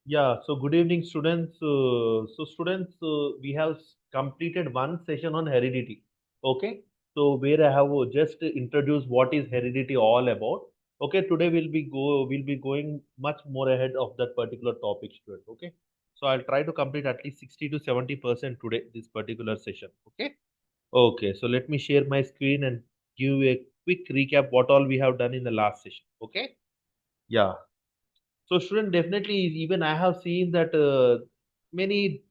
Yeah, so good evening, students. We have completed one session on heredity. Okay, so where I have just introduced what is heredity all about. Okay, today we'll be going much more ahead of that particular topic, student. Okay, so I'll try to complete at least 60 to 70% today this particular session. Okay, okay. So let me share my screen and give you a quick recap what all we have done in the last session. Okay, yeah. So student, definitely even I have seen that many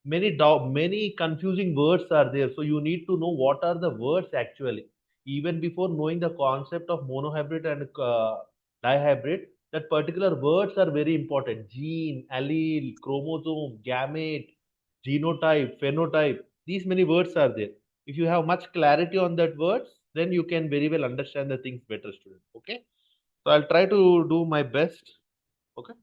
many confusing words are there. So you need to know what are the words actually. Even before knowing the concept of monohybrid and dihybrid, that particular words are very important. Gene, allele, chromosome, gamete, genotype, phenotype. These many words are there. If you have much clarity on that words, then you can very well understand the things better, student. Okay. So I'll try to do my best. Okay.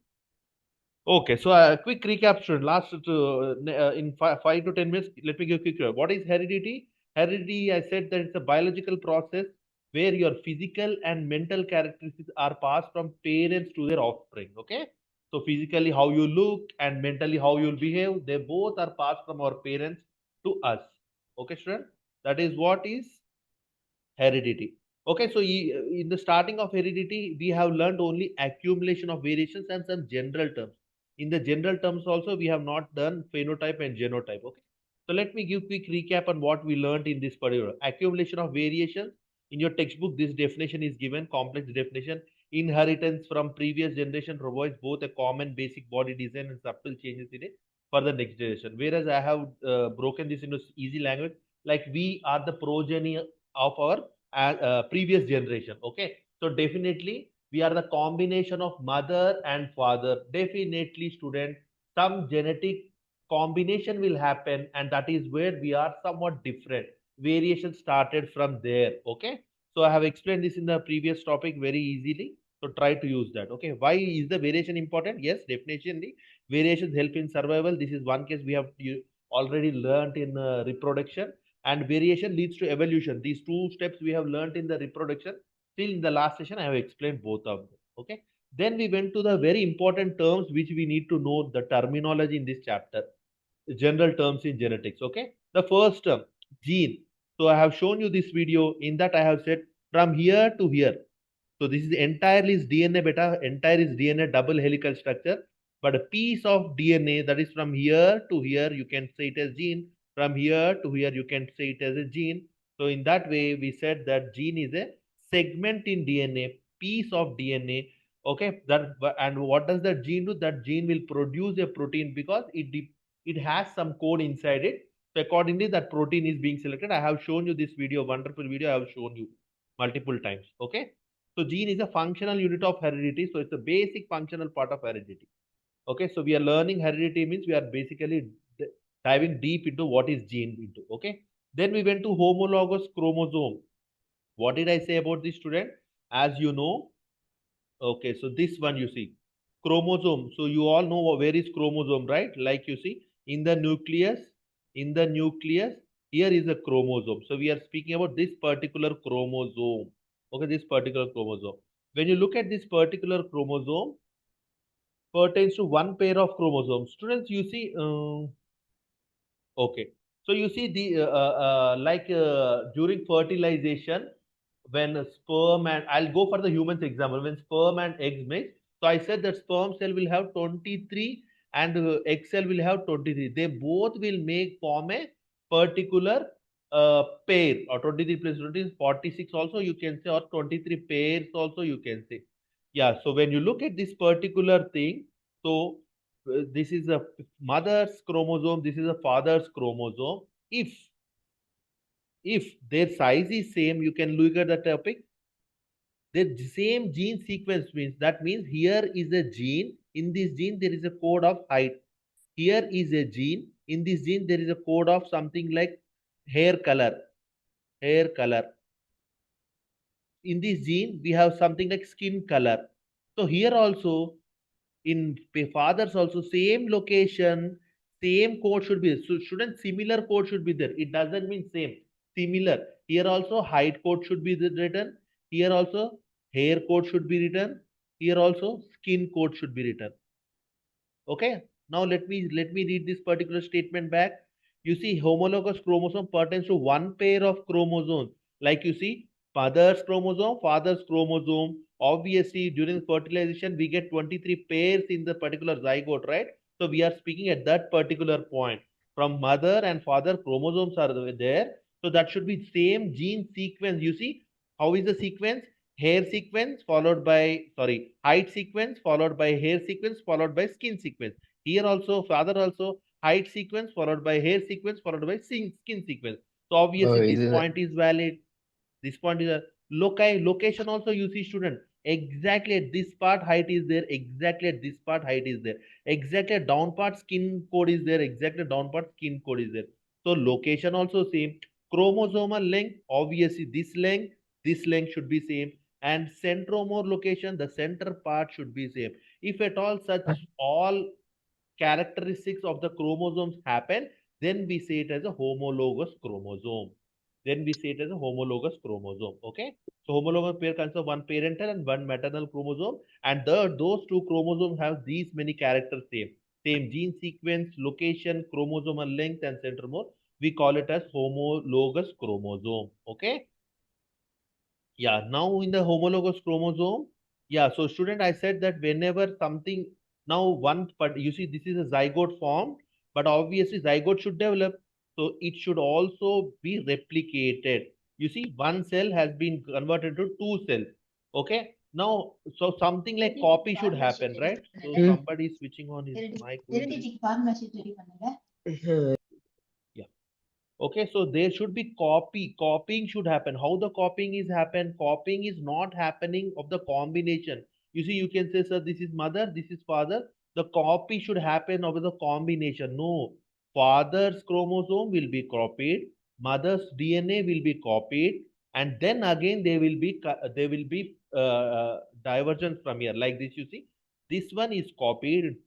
Okay. So a quick recap, student. Last in 5 to 10 minutes, let me give a quick recap. What is heredity? Heredity, I said that it's a biological process where your physical and mental characteristics are passed from parents to their offspring. Okay. So physically, how you look and mentally how you'll behave, they both are passed from our parents to us. Okay, student. That is what is heredity. Okay, so in the starting of heredity, we have learned only accumulation of variations and some general terms. In the general terms also, we have not done phenotype and genotype. Okay, so let me give quick recap on what we learned in this particular accumulation of variations. In your textbook, this definition is given, complex definition. Inheritance from previous generation provides both a common basic body design and subtle changes in it for the next generation. Whereas I have broken this into easy language, like we are the progeny of our previous generation. Okay, so definitely we are the combination of mother and father. Definitely, student, some genetic combination will happen, and that is where we are somewhat different. Variation started from there. Okay, so I have explained this in the previous topic very easily. So try to use that. Okay, why is the variation important? Yes, definitely variations help in survival. This is one case we have already learned in reproduction, and variation leads to evolution. These two steps we have learned in the reproduction. Still in the last session I have explained both of them. Okay, then we went to the very important terms which we need to know the terminology in this chapter, general terms in genetics. Okay, the first term, gene. So I have shown you this video. In that I have said from here to here. So this is entirely is DNA beta, entire is DNA double helical structure, but a piece of DNA that is from here to here, you can say it as gene. From here to here, you can say it as a gene. So in that way, we said that gene is a segment in DNA, piece of DNA. Okay, that, and what does that gene do? That gene will produce a protein because it has some code inside it. So accordingly, that protein is being selected. I have shown you this video, wonderful video. I have shown you multiple times. Okay, so gene is a functional unit of heredity. So it's a basic functional part of heredity. Okay, so we are learning heredity means we are basically diving deep into what is gene into. Okay, then we went to homologous chromosome. What did I say about this, student? As you know, okay, so this one you see chromosome. So you all know where is chromosome, right? Like you see in the nucleus, here is a chromosome. So we are speaking about this particular chromosome. Okay, this particular chromosome. When you look at this particular chromosome, pertains to one pair of chromosomes. Students, you see, okay. So you see the during fertilization, when sperm and I'll go for the humans example, when sperm and eggs mix. So I said that sperm cell will have 23 and egg cell will have 23. They both will make form a particular pair, or 23 plus 20 is 46 also you can say, or 23 pairs also you can say. Yeah. So when you look at this particular thing, so this is a mother's chromosome, this is a father's chromosome. If their size is same, you can look at the topic. The same gene sequence means, that means here is a gene. In this gene, there is a code of height. Here is a gene. In this gene, there is a code of something like hair color. Hair color. In this gene, we have something like skin color. So here also, in fathers also, same location, same code should be. So student, similar code should be there. It doesn't mean same. Similar. Here also height code should be written. Here also hair code should be written. Here also skin code should be written. Okay. Now let me read this particular statement back. You see, homologous chromosome pertains to one pair of chromosomes. Like you see, mother's chromosome, father's chromosome. Obviously, during fertilization, we get 23 pairs in the particular zygote, right? So we are speaking at that particular point. From mother and father, chromosomes are there. So that should be same gene sequence. You see, how is the sequence? Hair sequence followed by, sorry, height sequence followed by hair sequence followed by skin sequence. Here also, father also, height sequence followed by hair sequence followed by skin sequence. So Oh, obviously this இது point is valid. This point is a location also. You see, student, exactly at this part height is there, exactly at this part height is there, exactly at down part skin code is there, exactly down part skin code is there. So location also same. Chromosomal length, obviously this length should be same. And centromere location, the center part should be same. If at all such all characteristics of the chromosomes happen, then we say it as a homologous chromosome. Then we say it as a homologous chromosome. Okay. So homologous pair consists of one parental and one maternal chromosome, and those two chromosomes have these many characters same gene sequence, location, chromosomal length, and centromere. We call it as homologous chromosome. Okay. Yeah, now in the homologous chromosome, yeah, so student, I said that whenever something, now one, but you see, this is a zygote formed, but obviously zygote should develop, so it should also be replicated. You see, one cell has been converted to two cells. Okay, now, so something like copy should happen, right? So somebody is switching on his mic. Who is it? Yeah. Okay, so there should be copying should happen. How the copying is happen? Copying is not happening of the combination. You see, you can say, sir, this is mother, this is father. The copy should happen of the combination. No, father's chromosome will be copied, mother's DNA will be copied, and then again they will be divergence from here like this. You see, this one is copied,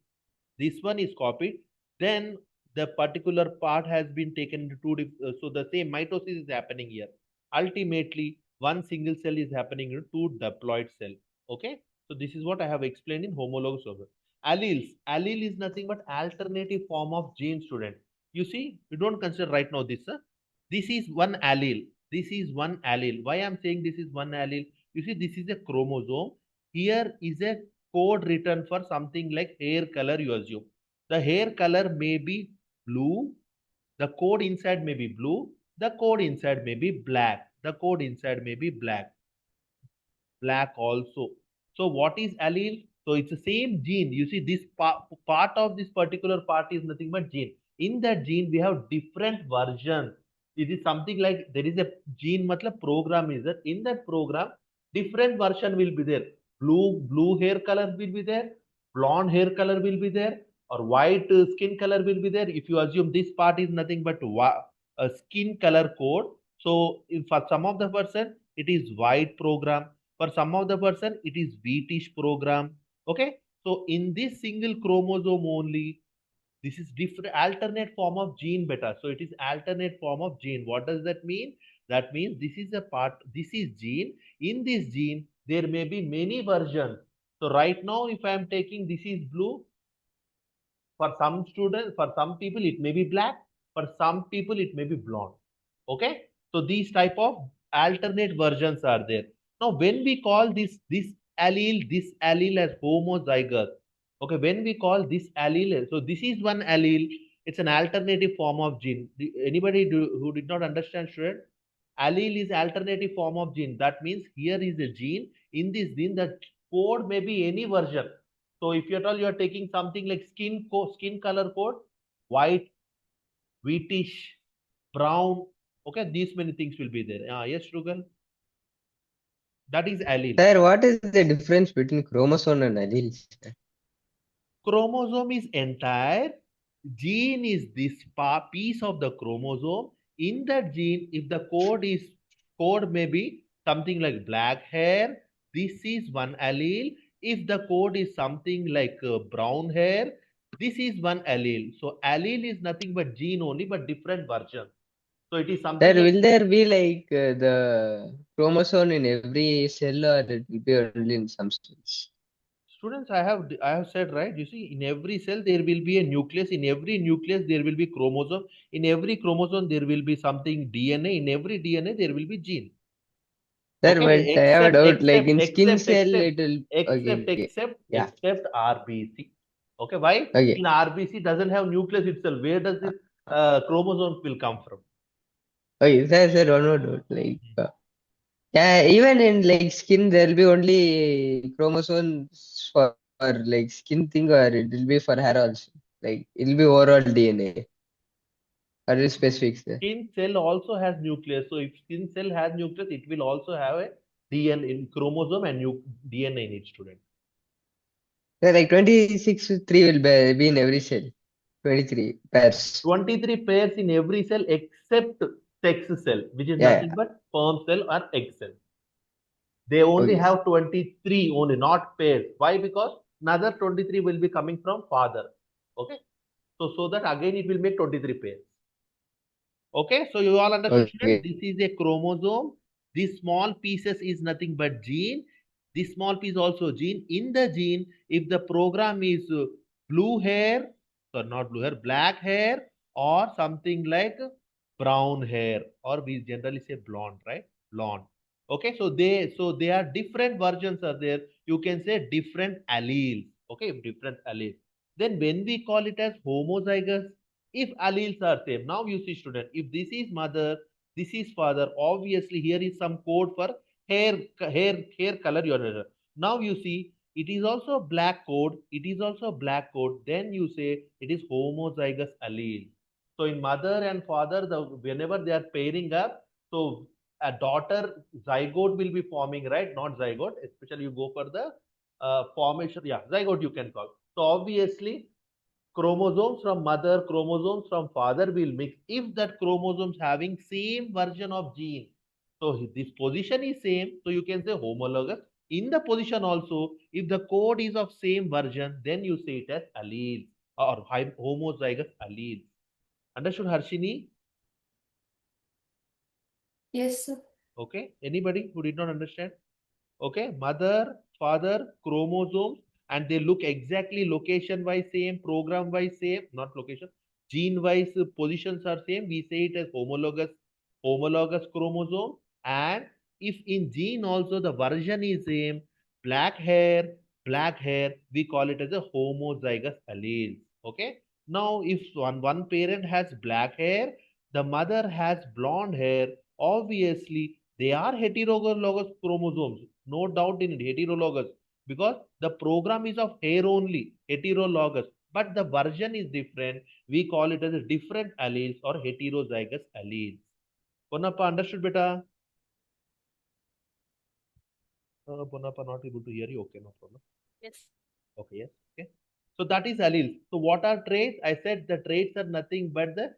this one is copied, then the particular part has been taken into so the same mitosis is happening here. Ultimately one single cell is happening in two diploid cell. Okay, so this is what I have explained in homologous order. Allele is nothing but alternative form of gene, student. You see, you don't consider right now this, this is one allele, this is one allele. Why I'm saying this is one allele? You see, this is a chromosome. Here is a code written for something like hair color. You assume the hair color may be blue, the code inside may be blue, the code inside may be black, the code inside may be black also. So what is allele? So it's the same gene. You see, this part of this particular part is nothing but gene. In that gene, we have different versions. It is something like there is a gene, matlab program is that in that program, different version will be there. Blue hair color will be there, blonde hair color will be there, or white skin color will be there. If you assume this part is nothing but a skin color code, so if for some of the person it is white program, for some of the person it is wheatish program. Okay, so in this single chromosome only, this is different alternate form of gene beta. So it is alternate form of gene. What does that mean? That means this is a part, this is gene. In this gene there may be many versions. So right now if I am taking this is blue, for some students, for some people it may be black, for some people it may be blonde. Okay, so these type of alternate versions are there. Now when we call this allele as homozygous. Okay, when we call this allele, so this is one allele, it's an alternative form of gene. Anybody who did not understand, student? Allele is alternative form of gene. That means here is a gene. In this gene, the code may be any version. So if you're all you're taking something like skin color code, white, wheatish, brown. Okay, these many things will be there. Yes, Rugal, that is allele. Sir, what is the difference between chromosome and alleles? Chromosome is entire, gene is this piece of the chromosome. In that gene, if the code may be something like black hair, this is one allele. If the code is something like brown hair, this is one allele. So allele is nothing but gene only, but different version. So it is Sir, something like, will there be like the chromosome in every cell or it will be only in some cells? Students, I have said, right. You see, in every cell there will be a nucleus. In every nucleus there will be chromosome. In every chromosome there will be something DNA. In every DNA there will be gene. Sir, Okay, but I have a except doubt, like except in skin except cell, except it will, except okay, except yeah, except RBC. Okay, why? okay, In RBC doesn't have nucleus itself. Where does this chromosome will come from? okay, sir, one more doubt, like, yeah, even in like skin, there will be only chromosomes for like skin thing, or it will be for hair also. Like it will be overall DNA, or is specific, sir. Skin cell also has nucleus. So if skin cell has nucleus, it will also have a DNA in chromosome and DNA in each student. Sir, like 26 to 3 will be in every cell. 23 pairs. 23 pairs in every cell except sex cell, which is Yeah, nothing but sperm cell or egg cell. They only okay, have 23 only, not pairs. Why? Because another 23 will be coming from father. Okay. So that again it will make 23 pairs. Okay, so you all understood, student? okay, This is a chromosome. This small pieces is nothing but gene. This small piece also gene. In the gene, if the program is blue hair, so not blue hair, black hair, or something like brown hair, or we generally say blonde, right? Blonde. Okay, so they are different versions are there. You can say different alleles. Okay, different alleles. Then when we call it as homozygous, if alleles are same, now you see, student, if this is mother, this is father, obviously here is some code for hair color you are. Now you see it is also black code, it is also black code, then you say it is homozygous allele. So in mother and father, whenever they are pairing up, so a daughter zygote will be forming, right? Not zygote, especially you go for the formation, yeah, zygote you can call. So obviously chromosomes from mother, chromosomes from father will mix if that chromosomes having same version of gene. So this position is same, so you can say homologous. In the position also, if the code is of same version, then you say it as alleles or homozygous alleles. Understood, Harshini? Yes, sir. Okay, anybody who did not understand? Okay, mother, father, chromosomes, and they look exactly location wise same, program wise same, not location, gene wise positions are same, we say it as homologous chromosome. And if in gene also the version is same, black hair, we call it as a homozygous alleles. Okay, now if one parent has black hair, the mother has blonde hair, obviously they are heterologous chromosomes, no doubt in it, heterologous, because the program is of hair only, heterologous, but the version is different. We call it as a different alleles or heterozygous alleles. Ponappa, understood, beta? Ponappa not able to hear you. Okay, no problem. Yes. Okay, yes. Okay. So that is alleles. So what are traits? I said the traits are nothing but the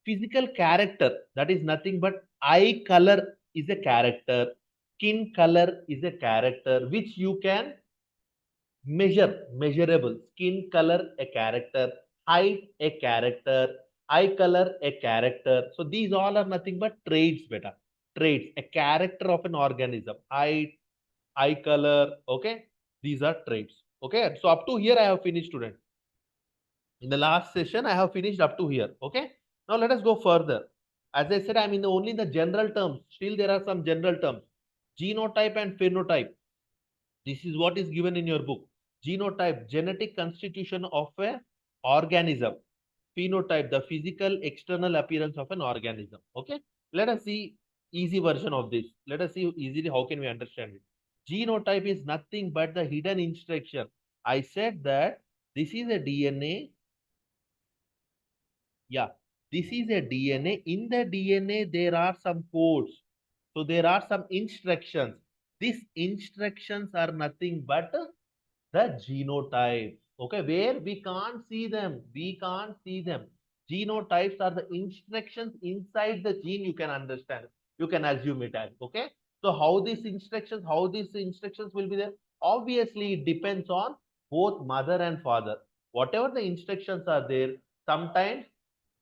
physical character. That is nothing but eye color is a character, skin color is a character which you can measurable. Skin color a character, height a character, eye color a character. So these all are nothing but traits, beta. Traits, a character of an organism, height, eye color. Okay, these are traits. Okay, so up to here I have finished, student. In the last session, I have finished up to here. Okay. Now let us go further. As I said, I'm in only in the general terms. Still, there are some general terms. Genotype and phenotype. This is what is given in your book. Genotype, genetic constitution of a organism. Phenotype, the physical external appearance of an organism. Okay. Let us see easy version of this. Let us see easily how can we understand it. Genotype is nothing but the hidden instruction. I said that this is a DNA. Yeah, this is a DNA. In the DNA, there are some codes. So there are some instructions. These instructions are nothing but the genotypes. Okay, where we can't see them. We can't see them. Genotypes are the instructions inside the gene. You can understand. You can assume it as. Okay. So how these instructions will be there? Obviously, it depends on both mother and father. Whatever the instructions are there, sometimes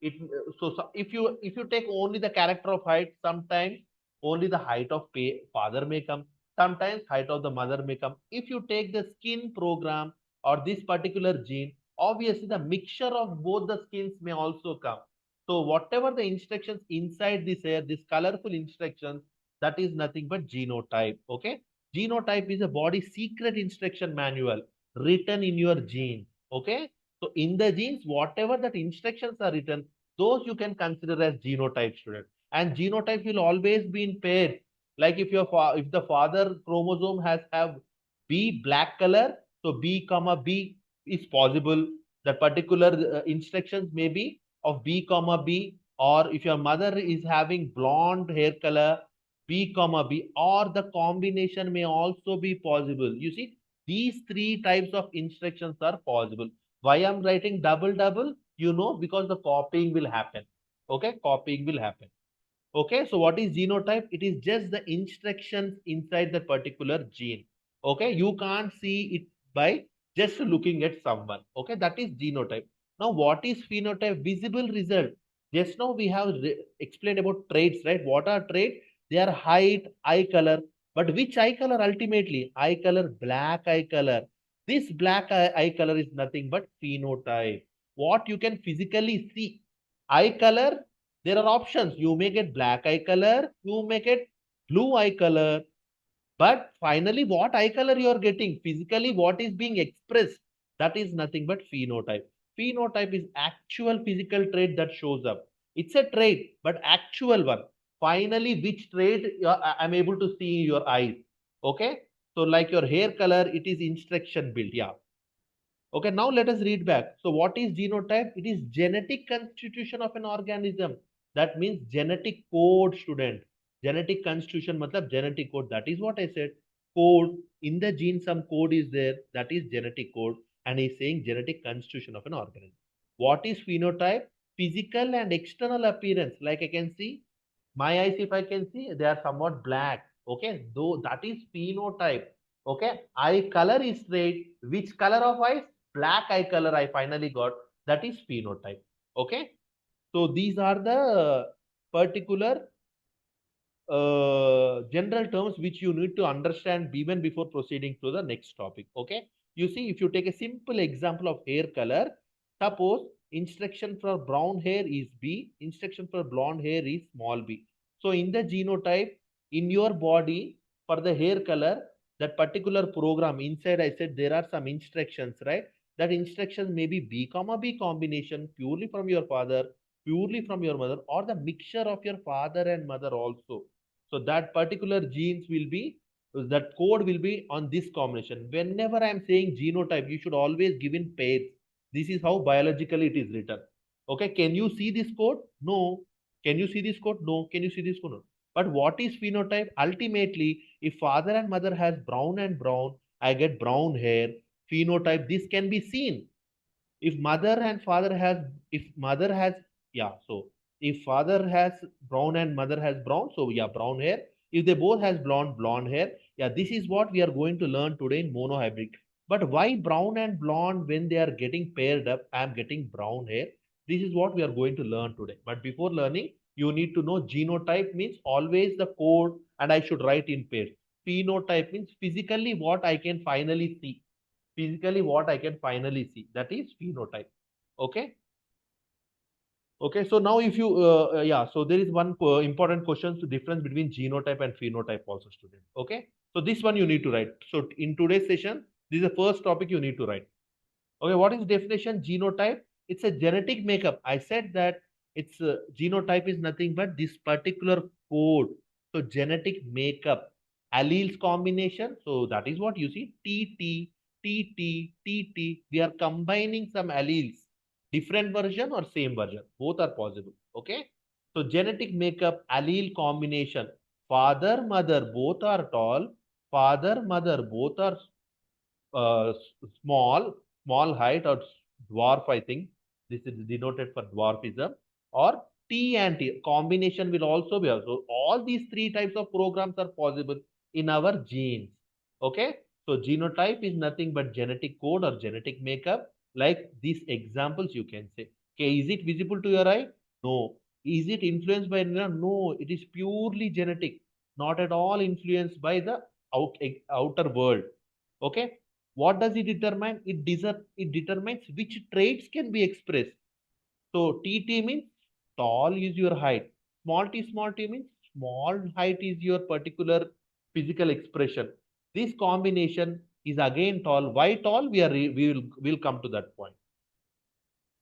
it so if you take only the character of height, sometimes only the height of father may come, Sometimes height of the mother may come. If you take the skin program or this particular gene, obviously the mixture of both the skins may also come. So whatever the instructions inside this hair, this colorful instructions, that is nothing but genotype. Okay, genotype is a body secret instruction manual written in your genes. Okay, so in the genes, whatever that instructions are written, those you can consider as genotype, student. And genotype will always be in pairs. Like if if the father chromosome has have B black color, so B comma B is possible. That particular instructions may be of B comma B, or if your mother is having blonde hair color, B comma B, or the combination may also be possible. You see, these three types of instructions are possible. Why I'm writing double double? You know, because the copying will happen. Okay, copying will happen. Okay, so what is genotype? It is just the instructions inside that particular gene. Okay, you can't see it by just looking at someone. Okay, that is genotype. Now, what is phenotype? Visible result. Just now we have explained about traits, right? What are traits? They are height, eye color. But which eye color ultimately? Eye color, black eye color. This black eye color is nothing but phenotype. What you can physically see. Eye color, there are options. You may get black eye color, you may get blue eye color, but finally, what eye color you are getting, physically, what is being expressed, that is nothing but phenotype. Phenotype is actual physical trait that shows up. It's a trait, but actual one. Finally, which trait I'm able to see in your eyes. Okay, so like your hair color, it is instruction built. Yeah. Okay, now let us read back. So, what is genotype? It is genetic constitution of an organism. That means genetic code, student. Genetic constitution, matlab genetic code. That is what I said. Code in the gene, some code is there. That is genetic code, and he's saying genetic constitution of an organism. What is phenotype? Physical and external appearance. Like I can see, my eyes, if I can see, they are somewhat black. Okay, though that is phenotype. Okay, eye color is straight. Which color of eyes? Black eye color I finally got. That is phenotype. Okay, so these are the particular general terms which you need to understand even before proceeding to the next topic. Okay, you see, if you take a simple example of hair color, suppose instruction for brown hair is B, instruction for blonde hair is small b. So in the genotype in your body for the hair color, that particular program inside, I said there are some instructions, right? That instruction may be B comma B combination purely from your father, purely from your mother, or the mixture of your father and mother also. So that particular genes will be, that code will be on this combination. Whenever I am saying genotype, you should always give in pairs. This is how biologically it is written. Okay, can you see this code? No. Can you see this code? No. Can you see this code? No. But what is phenotype? Ultimately, if father and mother has brown and brown, I get brown hair. Phenotype, this can be seen. If mother and father has, if mother has, yeah, so if father has brown and mother has brown, so yeah, brown hair. If they both has blonde hair, yeah, this is what we are going to learn today in monohybrid. But why brown and blonde? When they are getting paired up, I am getting brown hair. This is what we are going to learn today. But before learning, you need to know genotype means always the code, and I should write in pairs. Phenotype means physically what I can finally see, physically what I can finally see. That is phenotype. Okay. Okay. So now if you, yeah, so there is one important question, to difference between genotype and phenotype also, student. Okay. So this one you need to write. So in today's session, this is the first topic you need to write. Okay, what is definition? Genotype. It's a genetic makeup. I said that it's genotype is nothing but this particular code. So genetic makeup, alleles combination. So that is what you see. TT, TT, TT. We are combining some alleles, different version or same version. Both are possible. Okay. So genetic makeup, allele combination. Father, mother, both are tall. Father, mother, both are uh, small, small height or dwarf, I think. This is denoted for dwarfism. Or T and T combination will also be also. All these three types of programs are possible in our genes. Okay. So genotype is nothing but genetic code or genetic makeup. Like these examples, you can say. Okay, is it visible to your eye? No. Is it influenced by environment? No. It is purely genetic, not at all influenced by the outer world. Okay, what does it determine? It determines which traits can be expressed. So TT means tall is your height, small t means small height is your particular physical expression. This combination is again tall. Why tall? We will come to that point.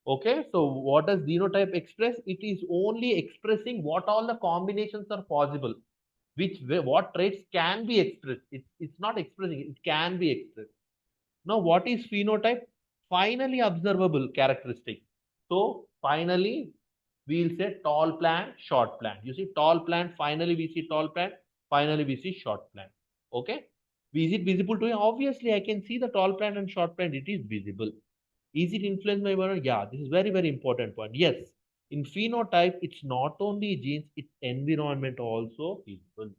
Okay, so what does genotype express? It is only expressing what all the combinations are possible, what traits can be expressed. It's not expressing, it can be expressed. Now, what is phenotype? Finally observable characteristic. So, finally, we'll say tall plant, short plant. You see, tall plant, finally we see tall plant, finally we see short plant. Okay? Is it visible to you? Obviously, I can see the tall plant and short plant, it is visible. Is it influenced by environment? Yeah, this is very, very important point. Yes, in phenotype, it's not only genes, it's environment also visible.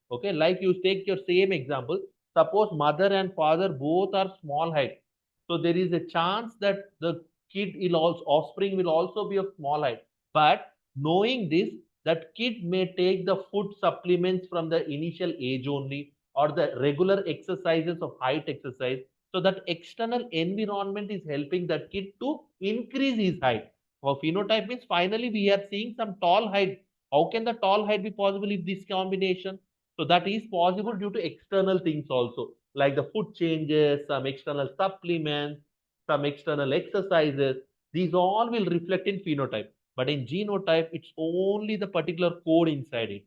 Okay, like you take your same example. Suppose mother and father both are small height. So there is a chance that the kid will also offspring will also be of small height. But knowing this, that kid may take the food supplements from the initial age only or the regular exercises of height exercise, so that external environment is helping that kid to increase his height. For phenotype means finally we are seeing some tall height. How can the tall height be possible if this combination? So that is possible due to external things also, like the food changes, some external supplements, some external exercises. These all will reflect in phenotype. But in genotype, it's only the particular code inside it.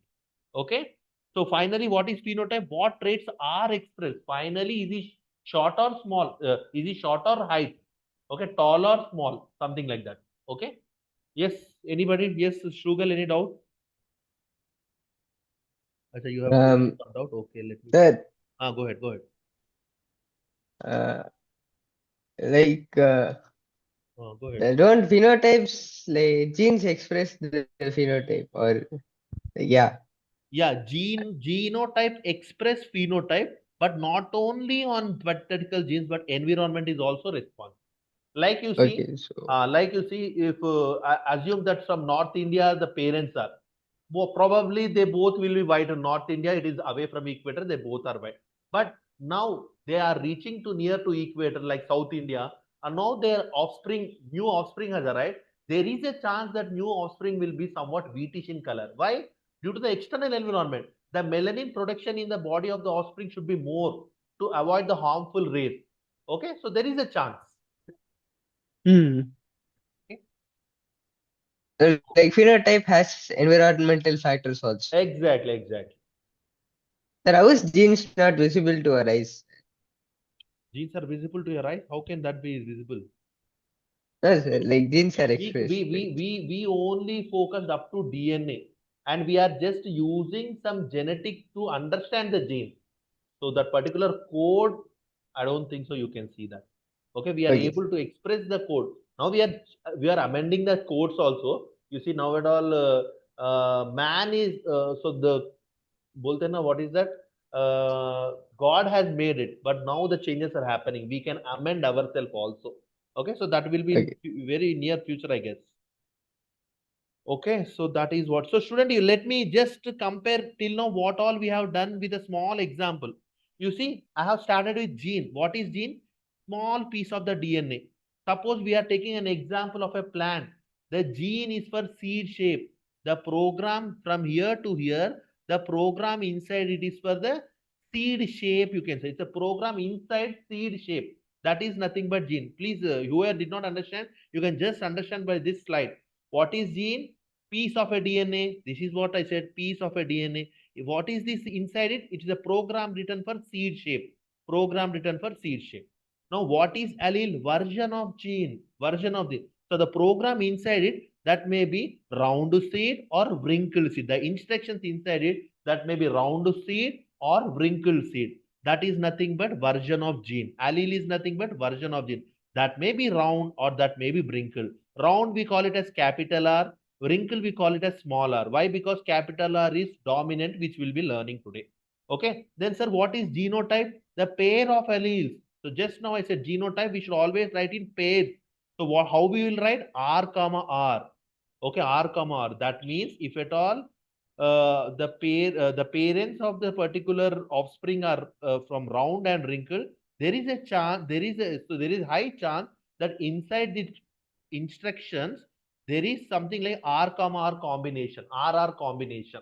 Okay. So finally, what is phenotype? What traits are expressed? Finally, is he short or small? Is he short or height? Okay, tall or small? Something like that. Okay. Yes. Anybody? Yes, Shugal, any doubt? Achha, you have some doubt? Okay, let me. Sir, Go ahead. Go ahead. uh, like Go ahead. don't phenotypes like genes express the phenotype or yeah, Yeah, genotype express phenotype, but not only on particular genes, but environment is also responsible. Like you see, okay, so if assume that from North India the parents are, probably they both will be white. In North India, it is away from equator, they both are white. But now they are reaching to near to equator, like South India, and now their offspring, new offspring has arrived. There is a chance that new offspring will be somewhat wheatish in color. Why? Due to the external environment. The melanin production in the body of the offspring should be more to avoid the harmful rays. Okay, so there is a chance. hmm. Okay? Like phenotype has environmental factors also. Exactly, exactly. Sir, how is genes not visible to our eyes? Genes are visible to your eyes. How can that be visible? No, sir, like genes are We, we, expressed. we, Like, we, we only focused up to DNA, and we are just using some genetics to understand the gene. So that particular code, I don't think so. You can see that. Okay, we are okay, able to express the code. Now we are amending the codes also. You see now at all, man is so the bolte na, what is that? God has made it, but now the changes are happening. We can amend ourselves also. Okay, so that will be in okay. very near future, I guess. Okay, so that is what. So, student, you let me just compare till now what all we have done with a small example. You see, I have started with gene. What is gene? Small piece of the DNA. Suppose we are taking an example of a plant. The gene is for seed shape. The program from here to here, the program inside it is for the seed shape. You can say it's a program inside seed shape. That is nothing but gene. Please, whoever did not understand, you can just understand by this slide. What is gene? Piece of a DNA. This is what I said, piece of a DNA. What is this inside it? It is a program written for seed shape. Program written for seed shape. Now, what is allele? Version of gene. Version of this. So the program inside it, that may be round seed or wrinkled seed. The instructions inside it, that may be round seed or wrinkled seed. That is nothing but version of gene. Allele is nothing but version of gene. That may be round or that may be wrinkled. Round we call it as capital R, wrinkle we call it as small r. Why? Because capital R is dominant, which we'll be learning today. Okay, then sir, what is genotype? The pair of alleles. So just now I said genotype, we should always write in pairs. So what, how we will write? R comma R. Okay, R comma R. That means if at all the parents of the particular offspring are from round and wrinkled, there is a chance, there is high chance that inside the instructions there is something like r comma r combination, rr combination.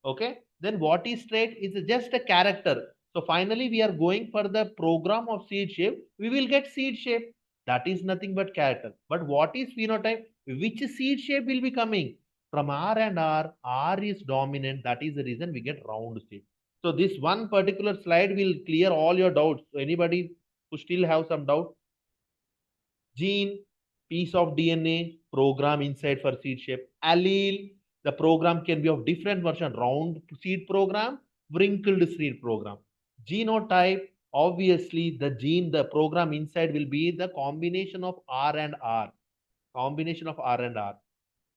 Okay, then what is trait is just a character. So finally we are going for the program of seed shape, we will get seed shape, that is nothing but character. But what is phenotype, which seed shape will be coming from r and r is dominant, that is the reason we get round seed. So this one particular slide will clear all your doubts. So anybody who still have some doubt, gene, piece of DNA, program inside for seed shape. Allele, the program can be of different version, round seed program, wrinkled seed program. Genotype, obviously the gene, the program inside will be the combination of R and R. Combination of R and R.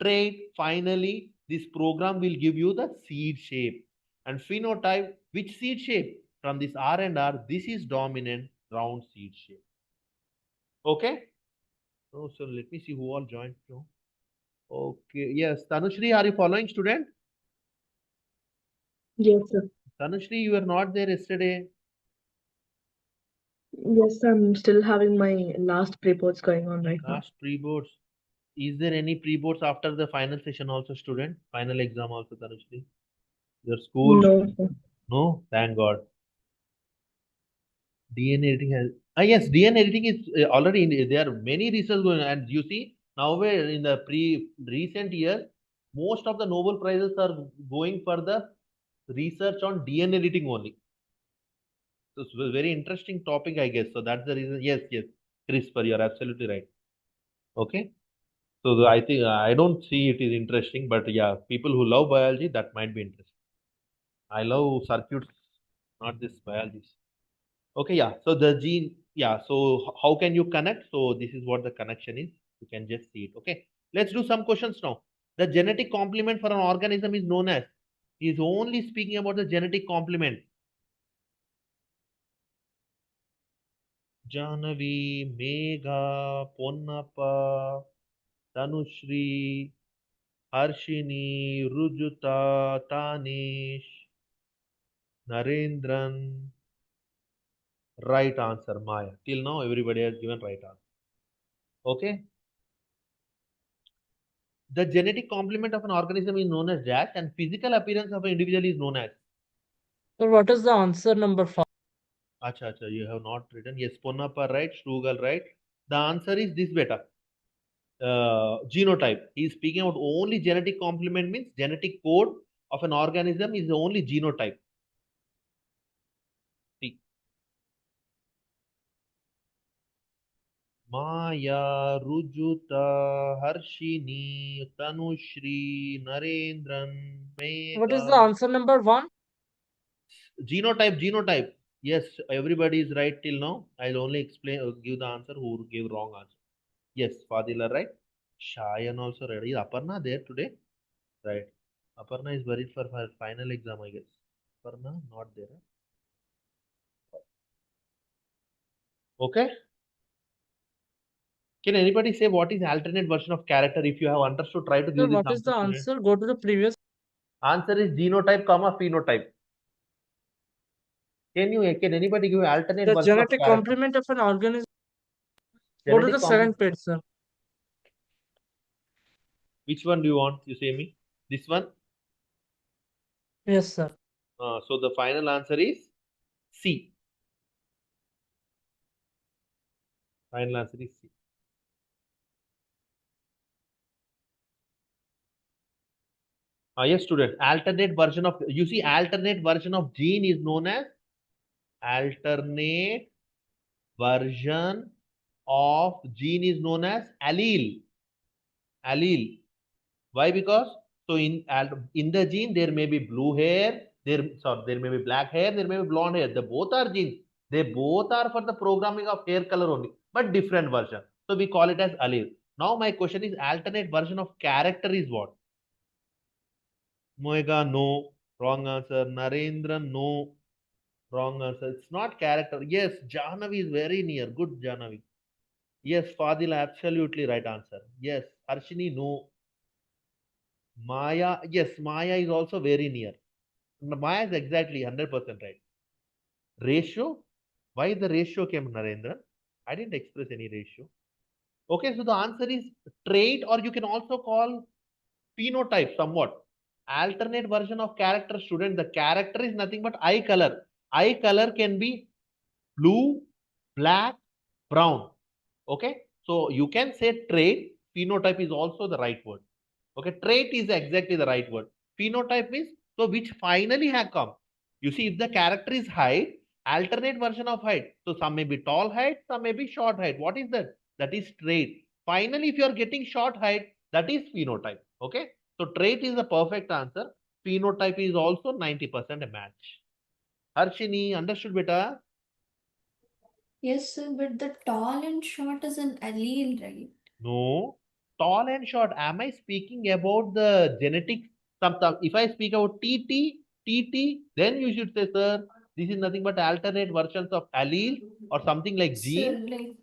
Trait, finally, this program will give you the seed shape. And phenotype, which seed shape? From this R and R, this is dominant round seed shape. Okay? Oh, so let me see who all joined now. Okay, yes. Tanushri, are you following, student? Yes, sir. Tanushri, you were not there yesterday. Yes, I'm still having my last pre-boards going on right now. Last pre-boards. Is there any pre-boards after the final session also, student? Final exam also, Tanushri? Your school? No, sir. No? Thank God. DNA editing has... Ah, yes, DNA editing is already... there are many research going on. And you see, nowhere in the recent years, most of the Nobel Prizes are going for the research on DNA editing only. So it's a very interesting topic, I guess. So that's the reason. Yes, yes, CRISPR, you're absolutely right. Okay. So I think I don't see it is interesting, but yeah, people who love biology, that might be interesting. I love circuits, not this biology. Okay, yeah. So the gene, yeah. So how can you connect? So this is what the connection is. You can just see it. Okay. Let's do some questions now. The genetic complement for an organism is known as. He is only speaking about the genetic complement. Janavi, Megha, Ponnappa, Tanushri, Harshini, Rujuta, Tanish, Narendran. Right answer, Maya. Till now, everybody has given right answer. Okay. The genetic complement of an organism is known as dash, and physical appearance of an individual is known as. So what is the answer number 5? Acha, acha, you have not written. Yes, Ponnappa right, Strugal right. The answer is this beta. Genotype. He is speaking about only genetic complement, means genetic code of an organism is only genotype. See. Maya, Rujuta, Harshini, Tanushri, Narendran, What is the Megha. answer number 1? Genotype, genotype. Yes, everybody is right till now. I'll only explain, give the answer who gave wrong answer. Yes, Fadila right. Shayan also right. Is Aparna there today? Right. Aparna is worried for her final exam, I guess. Aparna not there. Okay. Can anybody say what is alternate version of character? If you have understood, try to Sir, give this what is answer, the student. answer? Go to the previous. Answer is genotype, comma phenotype. Can anybody give alternate The version of genetic character? complement of an organism. Go to Genetic the complement. second page, sir. Which one do you want? You say me. This one. Yes, sir. So the final answer is C. Final answer is C. Yes, student. Alternate version of, you see, alternate version of gene is known as alternate version of gene is known as allele. Allele. Why? Because so in the gene there may be blue hair, there may be black hair, there may be blonde hair. The both are genes. They both are for the programming of hair color only, but different version. So we call it as allele. Now my question is alternate version of character is what? Moega no. Wrong answer. Narendra no. Wrong answer. It's not character. Yes, Jahnavi is very near. Good Jahnavi. Yes, Fadil absolutely right answer. Yes, Harshini no. Maya, yes, Maya is also very near. Maya is exactly 100% right. Ratio, why the ratio came, Narendra? I didn't express any ratio. Okay, so the answer is trait, or you can also call phenotype somewhat. Alternate version of character, student. The character is nothing but eye color. Eye color can be blue, black, brown. Okay, so you can say trait. Phenotype is also the right word. Okay, trait is exactly the right word. Phenotype means so which finally have come. You see, if the character is height, alternate version of height. So some may be tall height, some may be short height. What is that? That is trait. Finally, if you are getting short height, that is phenotype. Okay, so trait is the perfect answer. Phenotype is also 90% a match. Harshini, understood, beta? Yes, sir, but the tall and short is an allele, right? No, tall and short. Am I speaking about the genetics? Sometimes, if I speak about TT, then you should say, sir, this is nothing but alternate versions of allele or something like Sir, gene. like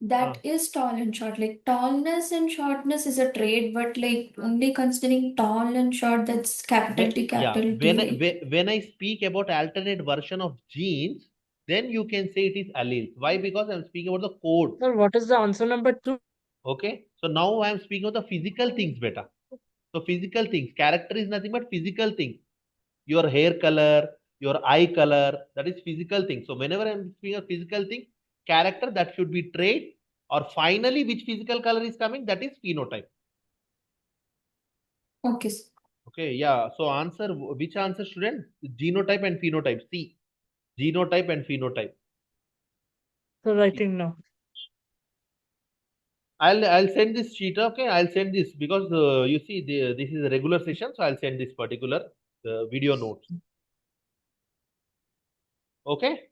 Uh, that is tall and short. Like tallness and shortness is a trait, but like only considering tall and short, that's capital T, yeah, capital T, right? when I speak about alternate version of genes, then you can say it is alleles. Why? Because I'm speaking about the code. Sir, what is the answer number 2? Okay, so now I'm speaking of the physical things better. So physical things, character is nothing but physical things. Your hair color, your eye color, that is physical thing. So whenever I'm speaking of physical thing, character, that should be trait, or finally which physical color is coming, that is phenotype. Okay, sir. Okay, yeah. So answer, which answer, student? Genotype and phenotype. See, genotype and phenotype. So writing now. I'll send this sheet. Okay, I'll send this because you see this is a regular session, so I'll send this particular video notes. Okay.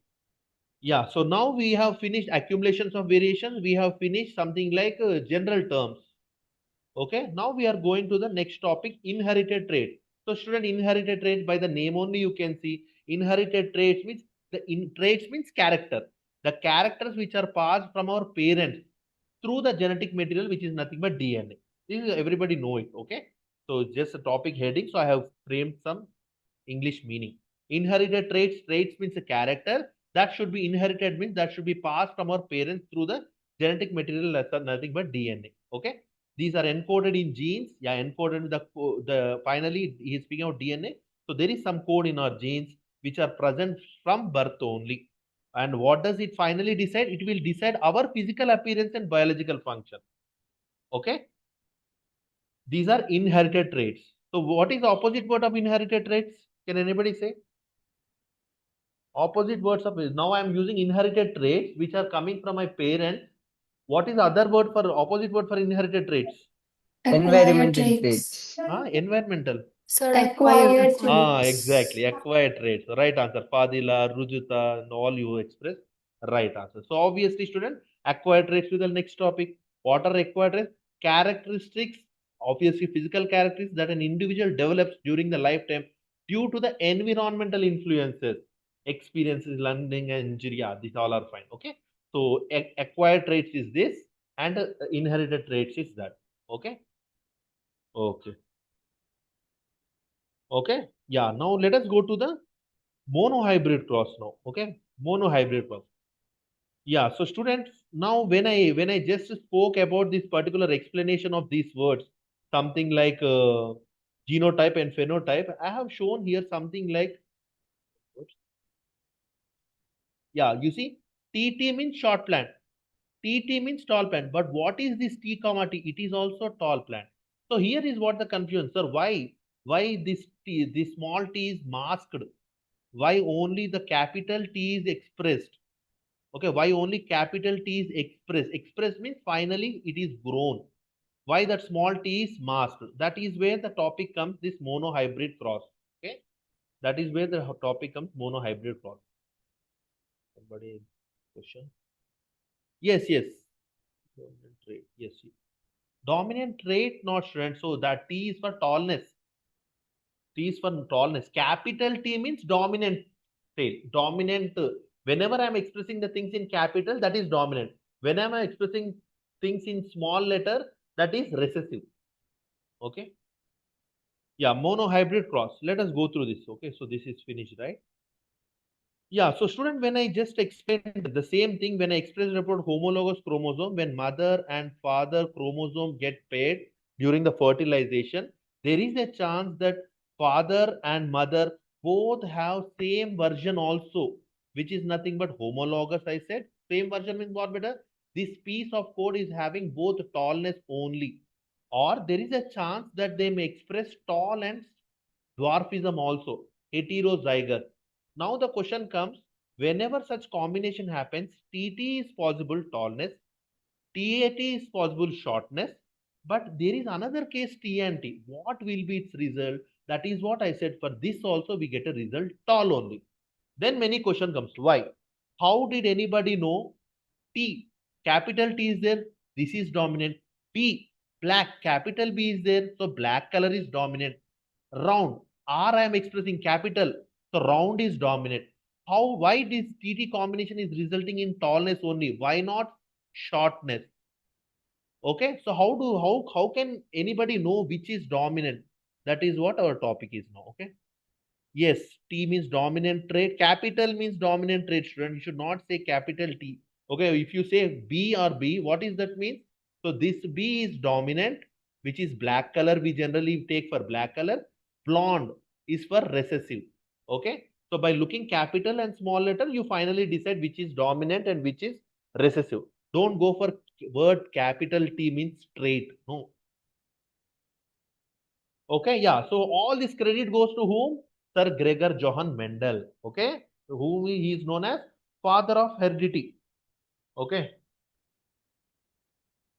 Yeah, so now we have finished accumulations of variations. We have finished something like general terms. Okay, now we are going to the next topic, inherited traits. So student, inherited traits, by the name only you can see inherited traits means traits means character. The characters which are passed from our parents through the genetic material, which is nothing but DNA. This is everybody know it. Okay, so just a topic heading. So I have framed some English meaning. Inherited traits means a character that should be inherited, means that should be passed from our parents through the genetic material, as nothing but DNA. Okay, these are encoded in genes. Yeah, encoded with the finally he is speaking of DNA. So there is some code in our genes which are present from birth only. And what does it finally decide? It will decide our physical appearance and biological function. Okay, these are inherited traits. So what is the opposite word of inherited traits? Can anybody say? Opposite words of now I am using inherited traits which are coming from my parents. What is the other word for opposite word for inherited traits? Acquired Environmental traits. traits. Environmental. Sir, Acquired traits. Exactly. Acquired traits. Right answer. Fadila, Rujuta, and all you express. Right answer. So obviously, student, acquired traits to the next topic. What are acquired traits? Characteristics, obviously physical characteristics that an individual develops during the lifetime due to the environmental influences, experiences, learning, and injury. Yeah, these all are fine. Okay. So acquired traits is this, and inherited traits is that. Okay. Okay. Okay. Yeah. Now let us go to the monohybrid cross now. Okay. Monohybrid cross. Yeah. So students, now when I just spoke about this particular explanation of these words, something like genotype and phenotype, I have shown here something like, yeah, you see, TT means short plant. TT means tall plant. But what is this T comma T? It is also tall plant. So here is what the confusion, sir. Why this T, this small t is masked? Why only the capital T is expressed? Okay, why only capital T is expressed? Expressed means finally it is grown. Why that small t is masked? That is where the topic comes, this monohybrid cross. Okay, that is where the topic comes, monohybrid cross. Somebody question? Yes, yes. Dominant trait. Yes, yes. Dominant trait, not student. So that T is for tallness. T is for tallness. Capital T means dominant trait. Dominant. Whenever I'm expressing the things in capital, that is dominant. Whenever I'm expressing things in small letter, that is recessive. Okay. Yeah, monohybrid cross. Let us go through this. Okay, so this is finished, right? Yeah, so student, when I just explained the same thing, when I expressed about homologous chromosome, when mother and father chromosome get paired during the fertilization, there is a chance that father and mother both have same version also, which is nothing but homologous. I said same version means what better? This piece of code is having both tallness only, or there is a chance that they may express tall and dwarfism also, heterozygous. Now the question comes, whenever such combination happens, TT is possible tallness, TAT is possible shortness, but there is another case TNT. What will be its result? That is what I said. For this also we get a result tall only. Then many question comes. Why? How did anybody know T? Capital T is there. This is dominant. B, black. Capital B is there. So black color is dominant. Round. R I am expressing capital. So round is dominant. How? Why this TT combination is resulting in tallness only? Why not shortness? Okay. So how can anybody know which is dominant? That is what our topic is now. Okay. Yes, T means dominant trait. Capital means dominant trait, student. You should not say capital T. Okay, if you say B or B, what is that mean? So this B is dominant, which is black color. We generally take for black color. Blonde is for recessive. Okay, so by looking capital and small letter, you finally decide which is dominant and which is recessive. Don't go for word capital T means trait. No. Okay, yeah. So all this credit goes to whom? Sir Gregor Johann Mendel. Okay, whom he is known as father of heredity. Okay,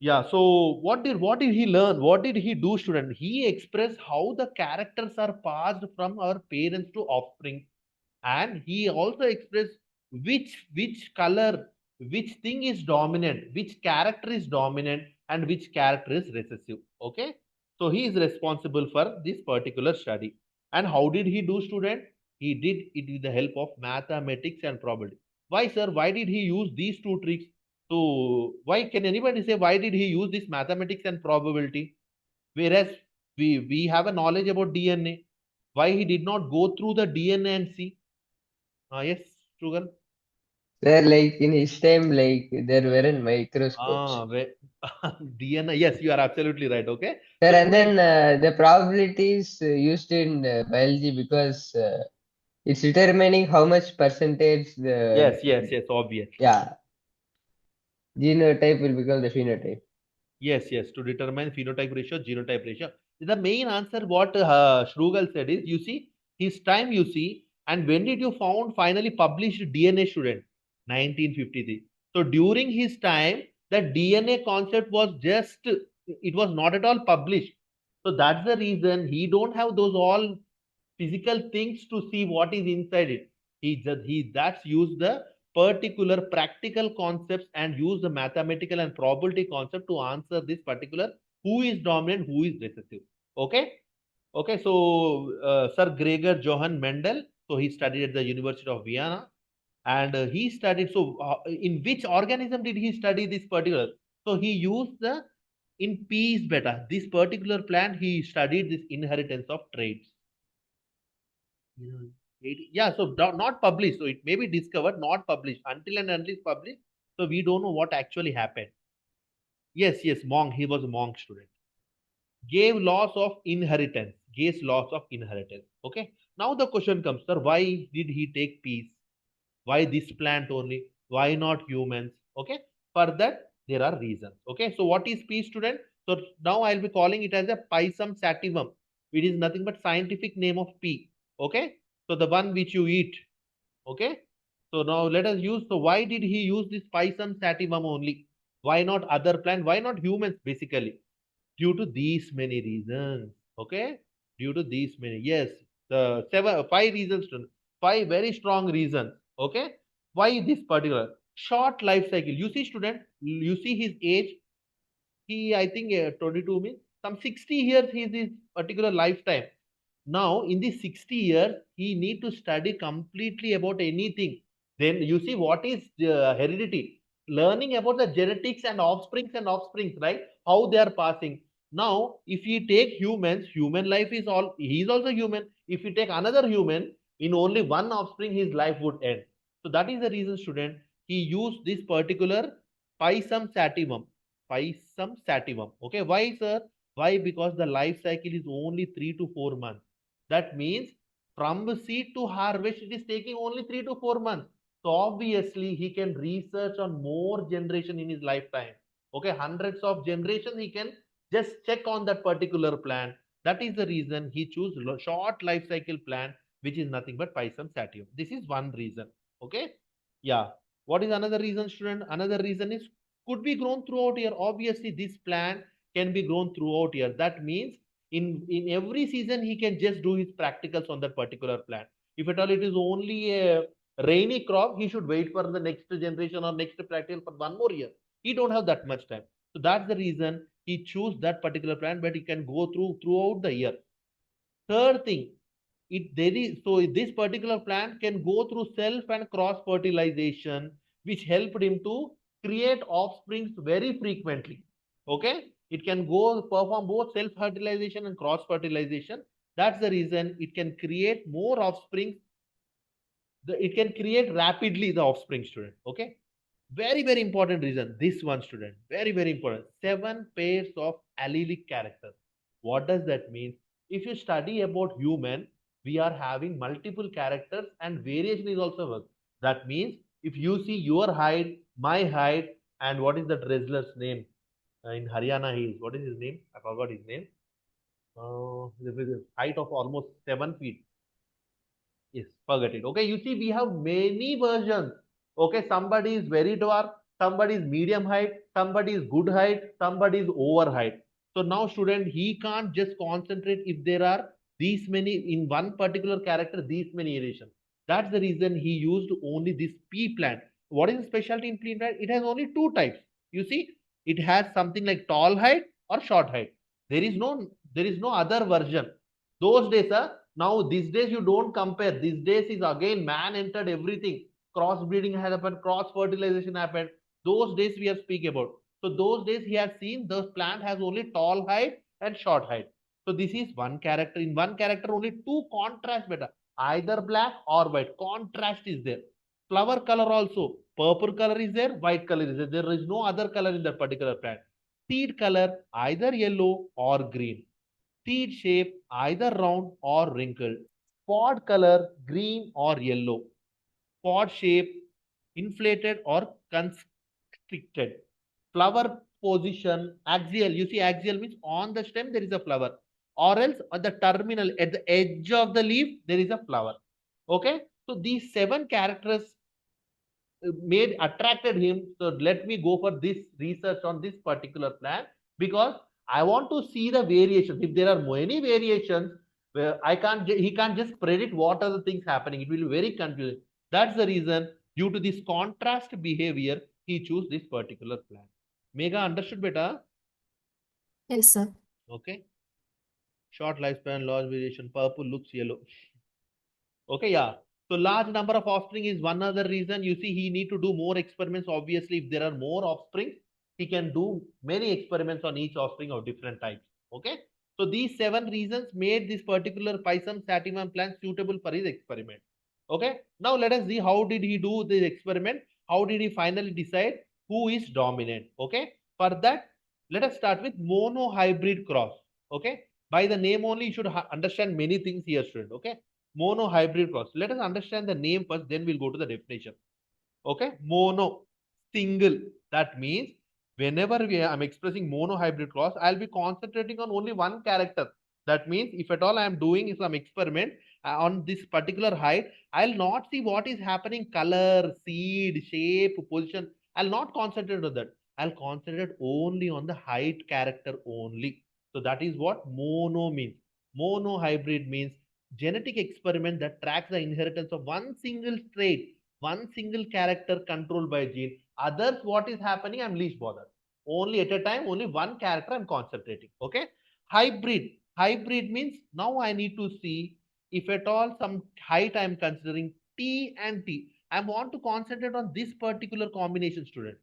yeah. So what did he learn? What did he do, student? He expressed how the characters are passed from our parents to offspring, and he also expressed which color, which thing is dominant, which character is dominant, and which character is recessive. Okay, so he is responsible for this particular study. And how did he do, student? He did it with the help of mathematics and probability. Why, sir? Why did he use these two tricks? So why, can anybody say why did he use this mathematics and probability, whereas we have a knowledge about DNA? Why he did not go through the DNA and see? Yes, Sugar. Sir, like in his time, like there weren't microscopes. DNA. Yes, you are absolutely right. Okay. Sir, So and then student, the probabilities used in biology because it's determining how much percentage the yes, obviously. yeah genotype will become the phenotype. Yes, to determine phenotype ratio, genotype ratio. The main answer what Shrugal said is, you see, his time you see, and when did you found finally published DNA, student? 1953. So during his time, the DNA concept was just, it was not at all published. So that's the reason he don't have those all physical things to see what is inside it. He that's used the particular practical concepts and use the mathematical and probability concept to answer this particular who is dominant, who is recessive. Okay, okay. So Sir Gregor Johann Mendel. So he studied at the University of Vienna, and he studied. So in which organism did he study this particular? So he used the in peas beta. This particular plant he studied this inheritance of traits. Yeah, yeah, so not published. So it may be discovered, not published. Until and until it's published, so we don't know what actually happened. Yes, monk. He was a monk student. Gave laws of inheritance. Gave laws of inheritance. Okay. Now the question comes, sir, why did he take peace? Why this plant only? Why not humans? Okay. For that, there are reasons. Okay. So what is peace, student? So now I'll be calling it as a Pisum sativum. It is nothing but scientific name of pea. Okay. So the one which you eat. Okay. So now let us use. So why did he use this Pisum sativum only? Why not other plant? Why not humans basically? Due to these many reasons. Okay. Due to these many. Yes. The five reasons. Five very strong reasons. Okay. Why this particular? Short life cycle. You see, student, you see his age. He, I think, 22 means some 60 years he is his particular lifetime. Now in the 60 years he need to study completely about anything. Then you see what is heredity, learning about the genetics and offsprings, right, how they are passing. Now, if we take humans, human life is all, he is also human. If we take another human, in only one offspring, his life would end. So that is the reason, student, he used this particular Pisum sativum. Pisum sativum. Okay, why, sir? Why? Because the life cycle is only 3 to 4 months. That means from the seed to harvest, it is taking only 3 to 4 months. So obviously, he can research on more generation in his lifetime. Okay, hundreds of generations he can just check on that particular plant. That is the reason he chose short life cycle plant, which is nothing but Pisum sativum. This is one reason. Okay. Yeah. What is another reason, student? Another reason is could be grown throughout year. Obviously, this plant can be grown throughout year. That means in every season he can just do his practicals on that particular plant. If at all it is only a rainy crop, he should wait for the next generation or next practical for one more year. He don't have that much time. So that's the reason he choose that particular plant, but he can go throughout the year. Third thing, it there is so this particular plant can go through self and cross fertilization, which helped him to create offsprings very frequently. Okay, it can go perform both self fertilization and cross fertilization. That's the reason it can create more offspring. It can create rapidly the offspring, student. Okay, very important reason. This one, student, very important. 7 pairs of allelic characters. What does that mean? If you study about human, we are having multiple characters and variation is also work. That means if you see your height, my height, and what is that wrestler's name in Haryana? He is, what is his name? I forgot his name. The height of almost 7 feet. Yes, forget it. Okay, you see, we have many versions. Okay, somebody is very dwarf, somebody is medium height, somebody is good height, somebody is over height. So now, student, he can't just concentrate if there are these many in one particular character, these many iterations. That's the reason he used only this P plant. What is the specialty in P plant? It has only two types. You see, it has something like tall height or short height. There is no other version. Those days, now these days you don't compare. These days is again man entered everything. Crossbreeding has happened, cross fertilization happened. Those days we are speaking about. So those days he has seen the plant has only tall height and short height. So this is one character. In one character, only two contrast better. Either black or white. Contrast is there. Flower color also. Purple color is there, white color is there. There is no other color in that particular plant. Seed color either yellow or green. Seed shape either round or wrinkled. Pod color green or yellow. Pod shape inflated or constricted. Flower position axial. You see, axial means on the stem there is a flower, or else at the terminal at the edge of the leaf there is a flower. Okay, so these 7 characters made attracted him. So let me go for this research on this particular plant because I want to see the variations. If there are many variations, where he can't just predict what are the things happening. It will be very confusing. That's the reason. Due to this contrast behavior, he chose this particular plant. Mega understood, beta? Yes, sir. Okay. Short lifespan, large variation. Purple looks yellow. Okay, yeah. So large number of offspring is one other reason. You see, he need to do more experiments. Obviously, if there are more offspring, he can do many experiments on each offspring of different types. Okay. So these 7 reasons made this particular Pisum sativum plant suitable for his experiment. Okay. Now let us see how did he do this experiment. How did he finally decide who is dominant? Okay. For that, let us start with monohybrid cross. Okay. By the name only, you should understand many things here, student. Okay. Monohybrid cross. Let us understand the name first, then we'll go to the definition. Okay, mono, single. That means whenever I'm expressing monohybrid cross, I'll be concentrating on only one character. That means if at all I am doing some experiment on this particular height, I'll not see what is happening, color, seed, shape, position. I'll not concentrate on that. I'll concentrate only on the height character only. So that is what mono means. Monohybrid means genetic experiment that tracks the inheritance of one single trait, one single character controlled by gene. Others, what is happening, I'm least bothered. Only at a time, only one character I'm concentrating. Okay. Hybrid. Hybrid means now I need to see if at all some height I'm considering T and T. I want to concentrate on this particular combination, student.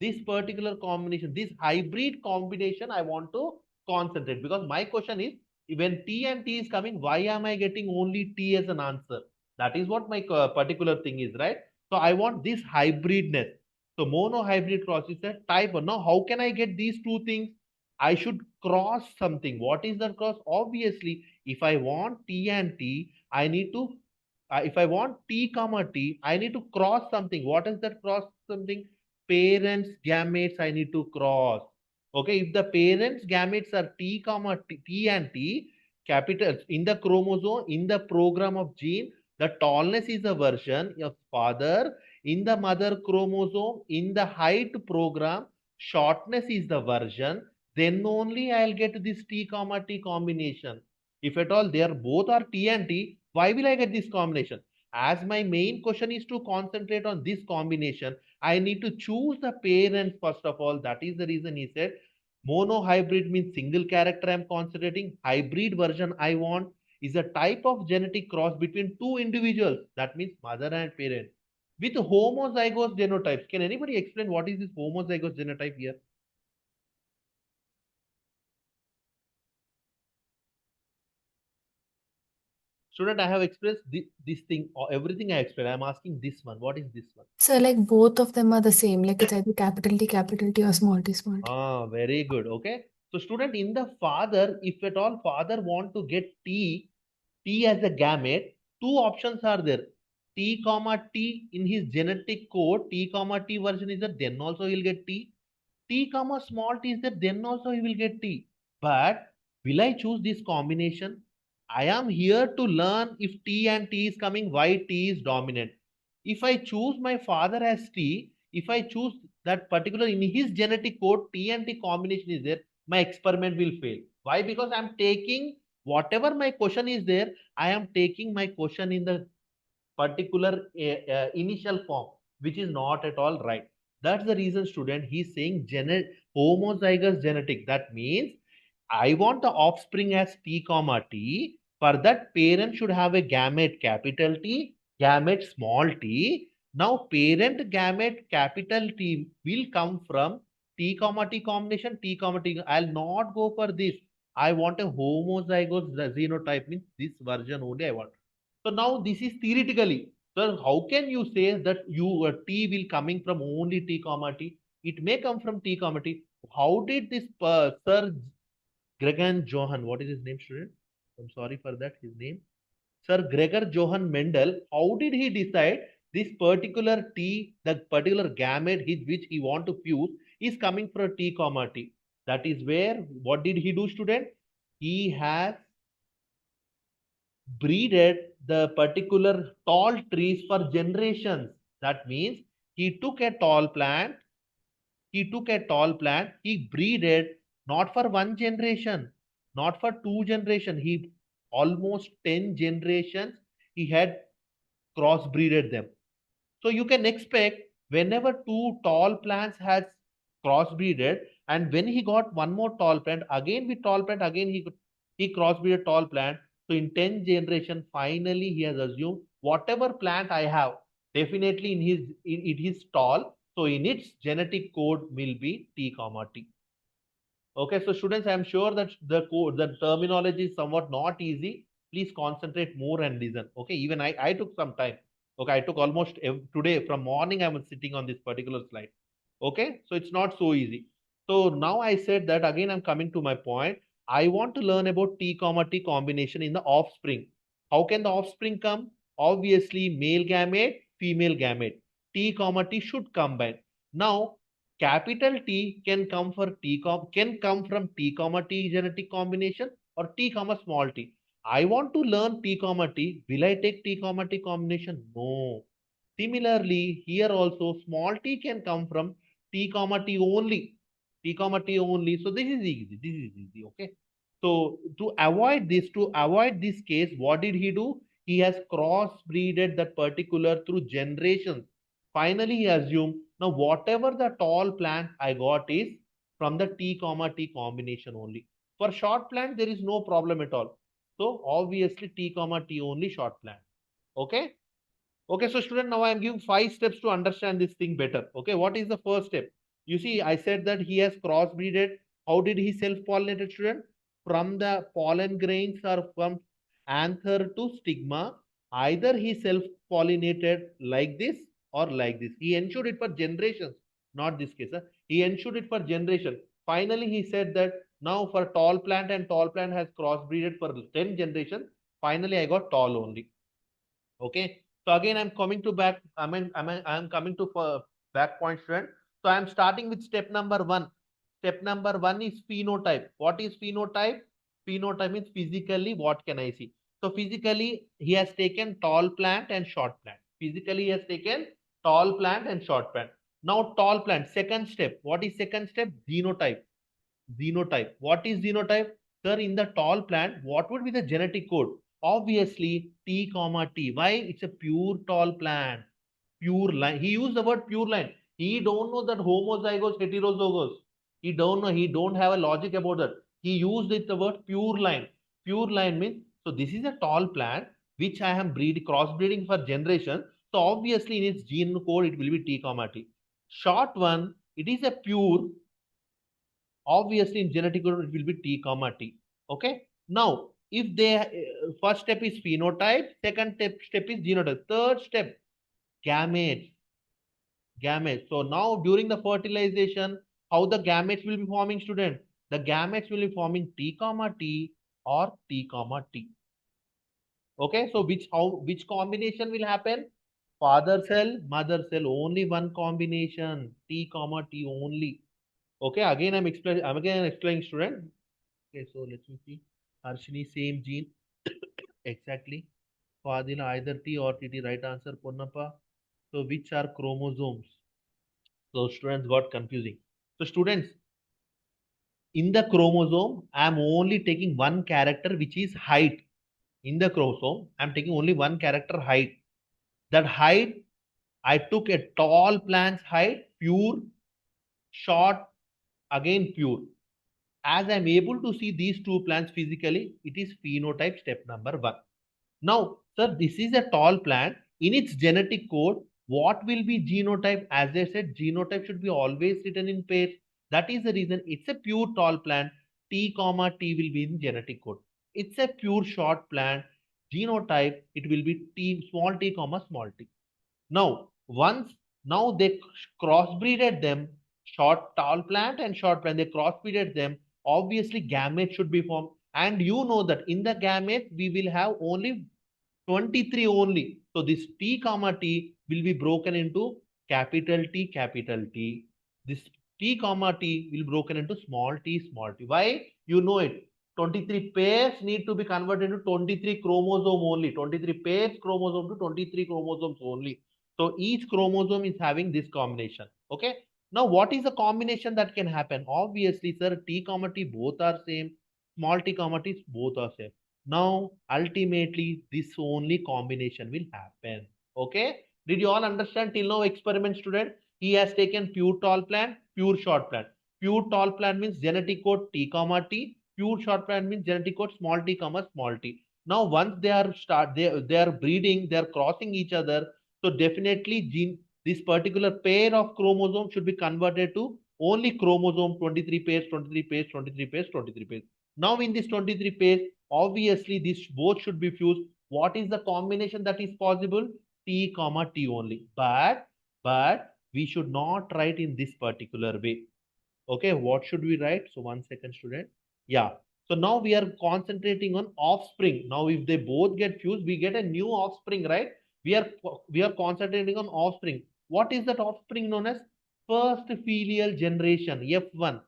This particular combination, this hybrid combination, I want to concentrate, because my question is, when T and T is coming, why am I getting only T as an answer? That is what my particular thing is, right? So I want this hybridness. So monohybrid cross is a type of. Now, how can I get these two things? I should cross something. What is the cross? Obviously, if I want T and T, I need to, if I want T comma T, I need to cross something. What is that cross something? Parents, gametes, I need to cross. Okay, if the parents gametes are T comma T and T, capitals in the chromosome, in the program of gene, the tallness is a version of father. In the mother chromosome, in the height program, shortness is the version. Then only I'll get this T comma T combination. If at all they are both are T and T, why will I get this combination? As my main question is to concentrate on this combination, I need to choose the parents first of all. That is the reason he said monohybrid means single character I'm concentrating. Hybrid version I want is a type of genetic cross between two individuals. That means mother and parent with homozygous genotypes. Can anybody explain what is this homozygous genotype here? Student, I have expressed this thing or everything I explained. I'm asking this one. What is this one? So like both of them are the same, like it's either capital T or small t, small t. Ah, very good. Okay. So student, in the father, if at all father want to get T as a gamete, two options are there. T comma T in his genetic code, T comma T version is that then also he'll get T. T comma small t is that then also he will get T. But will I choose this combination? I am here to learn if T and T is coming, why T is dominant. If I choose my father as T, if I choose that particular in his genetic code, T and T combination is there, my experiment will fail. Why? Because I'm taking whatever my question is there, I am taking my question in the particular initial form, which is not at all right. That's the reason, student, he's saying homozygous genetic. That means I want the offspring as T comma T. For that, parent should have a gamete capital T, gamete small t. Now, parent gamete capital T will come from T comma T combination, T comma T. I'll not go for this. I want a homozygous genotype, means this version only I want. So now this is theoretically. So how can you say that you T will coming from only T comma T? It may come from T comma T. How did this Sir Gregor Johann, what is his name, student? I'm sorry for that, his name. Sir Gregor Johann Mendel, how did he decide this particular T, the particular gamete which he want to fuse is coming from T comma T? That is where, what did he do, student? He has breeded the particular tall trees for generations. That means he took a tall plant, he breeded not for one generation, not for two generations, he almost 10 generations he had crossbreeded them. So you can expect whenever two tall plants has crossbreeded, and when he got one more tall plant, again with tall plant, again he crossbreeded tall plant. So in 10 generation, finally he has assumed whatever plant I have, definitely in his tall. So in its genetic code will be T comma T. Okay, so students, I'm sure that the code, the terminology is somewhat not easy. Please concentrate more and listen. Okay, even I took some time. Okay, I took almost today from morning I was sitting on this particular slide. Okay, so it's not so easy. So now I said that again I'm coming to my point. I want to learn about T comma T combination in the offspring. How can the offspring come? Obviously, male gamete, female gamete. T comma T should combine. Now capital T can come can come from T comma T genetic combination or T comma small t. I want to learn T comma T. Will I take T comma T combination? No. Similarly, here also small t can come from T comma T only. T comma T only. So this is easy. This is easy. Okay. So to avoid this case, what did he do? He has crossbreeded that particular through generations. Finally, he assumed now whatever the tall plant I got is from the T comma T combination only. For short plant, there is no problem at all. So obviously T comma T only short plant. Okay. Okay, so student, now I am giving 5 steps to understand this thing better. Okay, what is the first step? You see, I said that he has crossbreeded How did he self-pollinate, student? From the pollen grains or from anther to stigma, either he self-pollinated like this or like this. He ensured it for generations, not this case. He ensured it for generation. Finally, he said that now for tall plant, and tall plant has crossbreeded for 10 generations. Finally, I got tall only. Okay. So again, I'm coming to back. I'm coming to back point, student. So I'm starting with step number one. Step number one is phenotype. What is phenotype? Phenotype means physically what can I see? So physically he has taken tall plant and short plant. Physically he has taken tall plant and short plant. Now tall plant. Second step. What is second step? Genotype. Genotype. What is genotype? Sir, in the tall plant, what would be the genetic code? Obviously, T comma T. Why? It's a pure tall plant. Pure line. He used the word pure line. He don't know that homozygous, heterozygous. He don't know. He don't have a logic about that. He used it the word pure line. Pure line means, so this is a tall plant which I am crossbreeding for generation. So obviously in its gene code it will be T comma T. Short one, it is a pure, obviously in genetic code it will be T comma T. Okay. Now, if they first step is phenotype, second step is genotype, third step gametes. Gametes. So now during the fertilization, how the gametes will be forming, student? The gametes will be forming T comma T or T comma T. Okay. So which combination will happen? Father cell, mother cell, only one combination, T comma T only. Okay, again I'm explaining, student. Okay, so let me see. Harshini, same gene. Exactly. Fadila, either T or TT. Right answer, Ponnappa. So which are chromosomes? So students got confusing. So students, in the chromosome, I am only taking one character which is height. In the chromosome, I am taking only one character height. That height, I took a tall plant's height, pure, short, again pure. As I'm able to see these two plants physically, it is phenotype step number one. Now, sir, this is a tall plant. In its genetic code, what will be genotype? As I said, genotype should be always written in pairs. That is the reason it's a pure tall plant. T comma T will be in genetic code. It's a pure short plant. Genotype, it will be T, small t comma small t. Now they crossbreeded them, short tall plant and short plant, they crossbreeded them. Obviously, gamete should be formed. And you know that in the gamete, we will have only 23 only. So this T comma T will be broken into capital T, capital T. This T comma T will be broken into small t, small t. Why? You know it. 23 pairs need to be converted into 23 chromosome only. 23 pairs chromosome to 23 chromosomes only. So each chromosome is having this combination. Okay. Now what is the combination that can happen? Obviously, sir, T comma T both are same. Small t comma T both are same. Now, ultimately, this only combination will happen. Okay. Did you all understand till now experiment, student? He has taken pure tall plant, pure short plant. Pure tall plant means genetic code T comma T. Pure short plant means genetic code small t comma small t. Now, once they are breeding, they are crossing each other. So definitely this particular pair of chromosomes should be converted to only chromosome 23 pairs, 23 pairs, 23 pairs, 23 pairs. Now in this 23 pairs, obviously this both should be fused. What is the combination that is possible? T comma T only. But we should not write in this particular way. Okay, what should we write? So 1 second, student. Yeah. So now we are concentrating on offspring. Now if they both get fused, we get a new offspring, right? We are concentrating on offspring. What is that offspring known as? First filial generation, F1.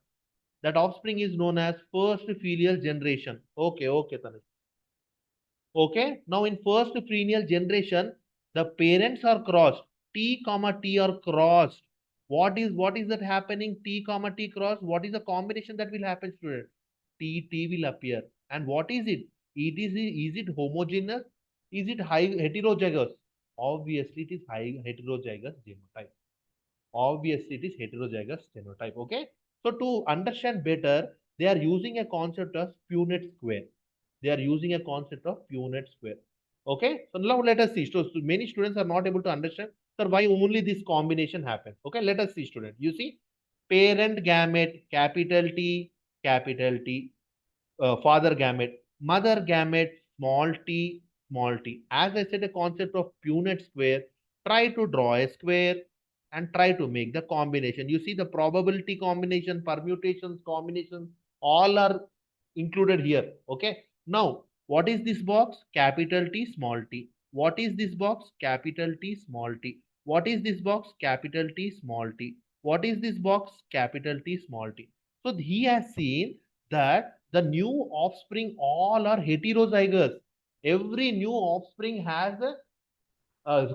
That offspring is known as first filial generation. Okay, Tanush. Okay. Now in first filial generation, the parents are crossed. T comma T are crossed. What is that happening? T comma T cross. What is the combination that will happen, student? T will appear. And what is it? Is it homogeneous? Is it high heterozygous? Obviously, it is high heterozygous genotype. Obviously, it is heterozygous genotype. Okay. So to understand better, they are using a concept of Punnett square. They are using a concept of Punnett square. Okay. So now let us see. So many students are not able to understand, sir, why only this combination happens. Okay. Let us see, student. You see, parent gamete, capital T, capital T. Father gamete, mother gamete, small t. As I said, a concept of Punnett square, try to draw a square and try to make the combination. You see the probability combination, permutations, combinations, all are included here. Okay. Now, what is this box? Capital T, small t. What is this box? Capital T, small t. What is this box? Capital T, small t. What is this box? Capital T, small t. So he has seen that the new offspring all are heterozygous. Every new offspring has a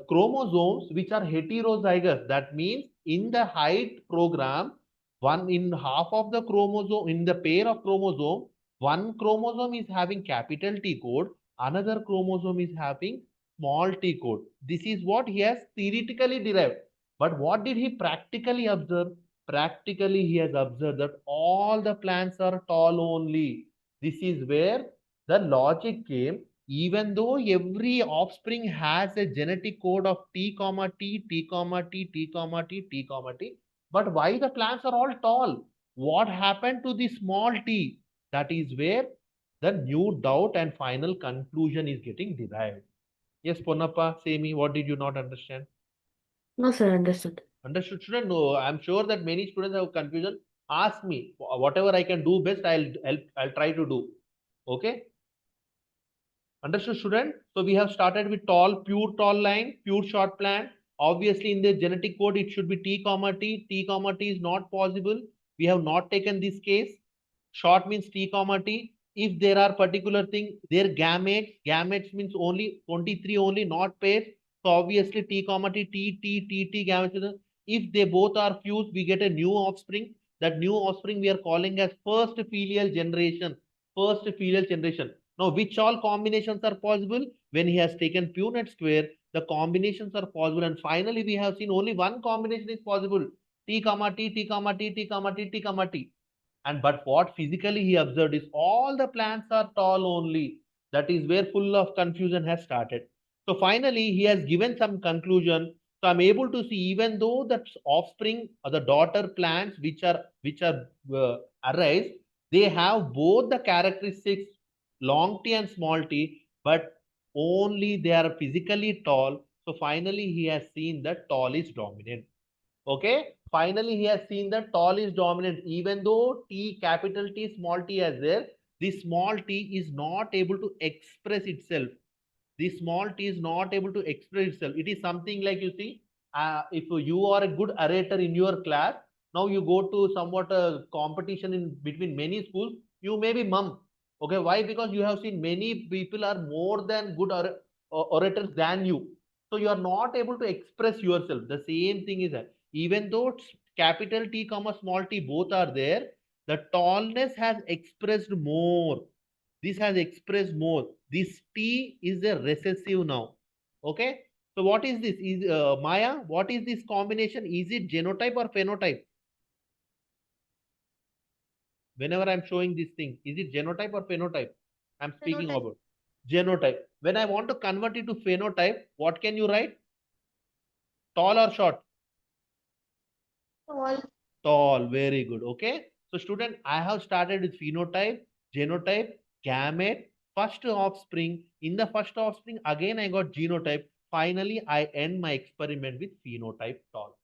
chromosomes which are heterozygous. That means in the height program, one in half of the chromosome, in the pair of chromosome, one chromosome is having capital T code, another chromosome is having small t code. This is what he has theoretically derived. But what did he practically observe? Practically, he has observed that all the plants are tall only. This is where the logic came. Even though every offspring has a genetic code of T comma T, T comma T, T comma T, T comma T, but why the plants are all tall? What happened to the small t? That is where the new doubt and final conclusion is getting derived. Yes, Ponnappa, say me, what did you not understand? No, sir, understood. Understood, student? No, I'm sure that many students have confusion. Ask me, whatever I can do best, I'll try to do. Okay. Understood, student? So we have started with pure tall line, pure short plant. Obviously, in the genetic code, it should be T comma T. T comma T is not possible. We have not taken this case. Short means T comma T. If there are particular thing, their gametes means only 23 only, not pairs. So obviously T comma T, T gametes. If they both are fused, we get a new offspring. That new offspring we are calling as first filial generation. First filial generation. Now, which all combinations are possible? When he has taken Punnett square, the combinations are possible. And finally, we have seen only one combination is possible. T comma T, T comma T, T comma T, T comma T. And but what physically he observed is all the plants are tall only. That is where full of confusion has started. So finally, he has given some conclusion. So I'm able to see even though the offspring or the daughter plants which are arise, they have both the characteristics long t and small t, but only they are physically tall. So finally, he has seen that tall is dominant. Okay. Finally, he has seen that tall is dominant. Even though T, capital T, small t is there, this small t is not able to express itself. This small t is not able to express itself. It is something like, you see, if you are a good orator in your class, now you go to somewhat a competition in between many schools, you may be mum. Okay, why? Because you have seen many people are more than good orators than you. So you are not able to express yourself. The same thing is that even though capital T comma small t both are there, the tallness has expressed more. This has expressed more. This T is a recessive now. Okay. So what is this? Is Maya? What is this combination? Is it genotype or phenotype? Whenever I'm showing this thing, is it genotype or phenotype? I'm speaking Phenotype. about genotype. When I want to convert it to phenotype, what can you write? Tall or short? Tall. Tall. Very good. Okay. So student, I have started with phenotype, genotype, gamete, first offspring. In the first offspring, again I got genotype. Finally, I end my experiment with phenotype tall.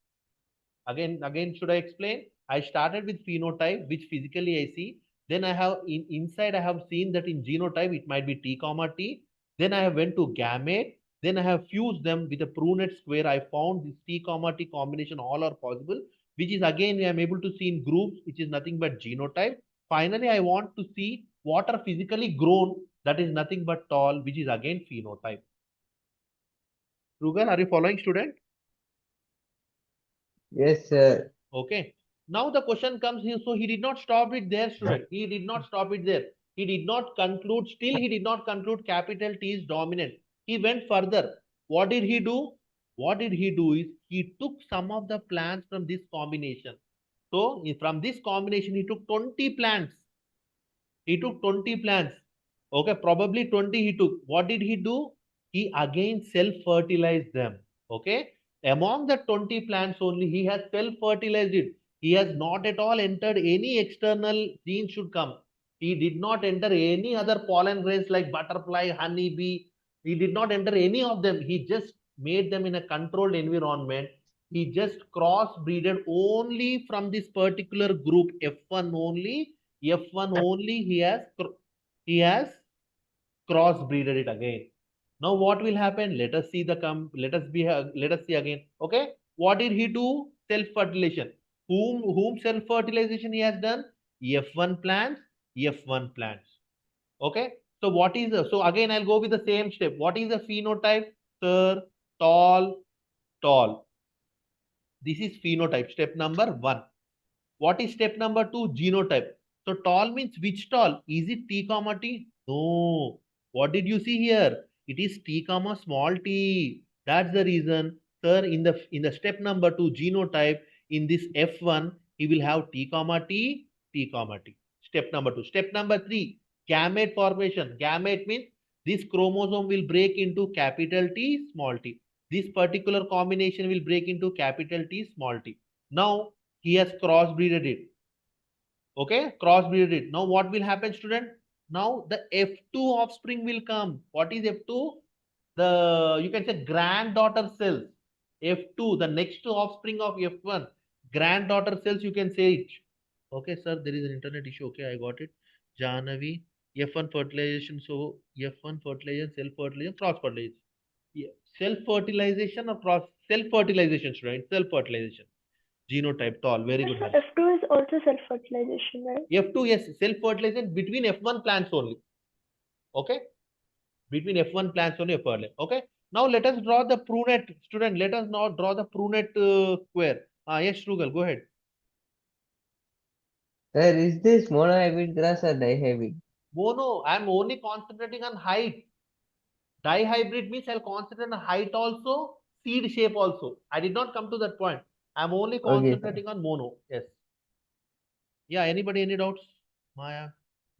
Again, should I explain? I started with phenotype, which physically I see. Then I have inside I have seen that in genotype it might be T comma T. Then I have went to gamete. Then I have fused them with a Punnett square. I found this T comma T combination all are possible, which is again I am able to see in groups, which is nothing but genotype. Finally, I want to see what are physically grown, that is nothing but tall, which is again phenotype. Rugal, are you following, student? Yes, sir. Okay. Now the question comes here. So he did not stop it there, student. He did not stop it there. He did not conclude. Still, he did not conclude capital T is dominant. He went further. What did he do? What did he do is he took some of the plants from this combination. So from this combination, he took 20 plants. He took 20 plants. Okay, probably 20 he took. What did he do? He again self-fertilized them. Okay. Among the 20 plants only, he has self-fertilized it. He has not at all entered any external genes should come. He did not enter any other pollen grains like butterfly, honey, bee. He did not enter any of them. He just made them in a controlled environment. He just crossbreeded only from this particular group F1 only. F1 only he has crossbreeded it again. Now what will happen? Let us see let us see again. Okay, what did he do? Self fertilization. Whom self fertilization he has done? F1 plants, F1 plants. Okay, so what is so again I'll go with the same step. What is the phenotype? Sir, tall, tall. This is phenotype. Step number 1. What is step number 2? Genotype. So tall means which tall? Is it T comma T? No. What did you see here? It is T comma small t. That's the reason, sir. In the step number 2 genotype, in this F1, he will have T comma T, T comma T. Step number 2. Step number 3, gamete formation. Gamete means this chromosome will break into capital T, small t. This particular combination will break into capital T, small t. Now he has crossbreeded it. Okay, crossbreeded it. Now what will happen, student? Now the F2 offspring will come. What is F2? The, you can say, granddaughter cells. F2, the next offspring of F1, granddaughter cells, you can say it. Okay, sir, there is an internet issue. Okay, I got it. Jahnavi, F1 fertilization. So F1 fertilization, self fertilization, cross fertilization. Yeah. Self fertilization or cross self fertilization, student. Self fertilization. Genotype tall. Very good. So F2 is also self-fertilization, right? F2, yes, self-fertilization between F1 plants only. Okay? Between F1 plants only, F1. Okay? Now let us draw the prunet. Student, let us now draw the prunet square. Yes, Strugal, go ahead. Sir, is this monohybrid grass or dihybrid? Mono, I am only concentrating on height. Dihybrid means I'll concentrate on height also, seed shape also. I did not come to that point. I'm only concentrating on mono. Yes. Yeah, anybody, any doubts? Maya,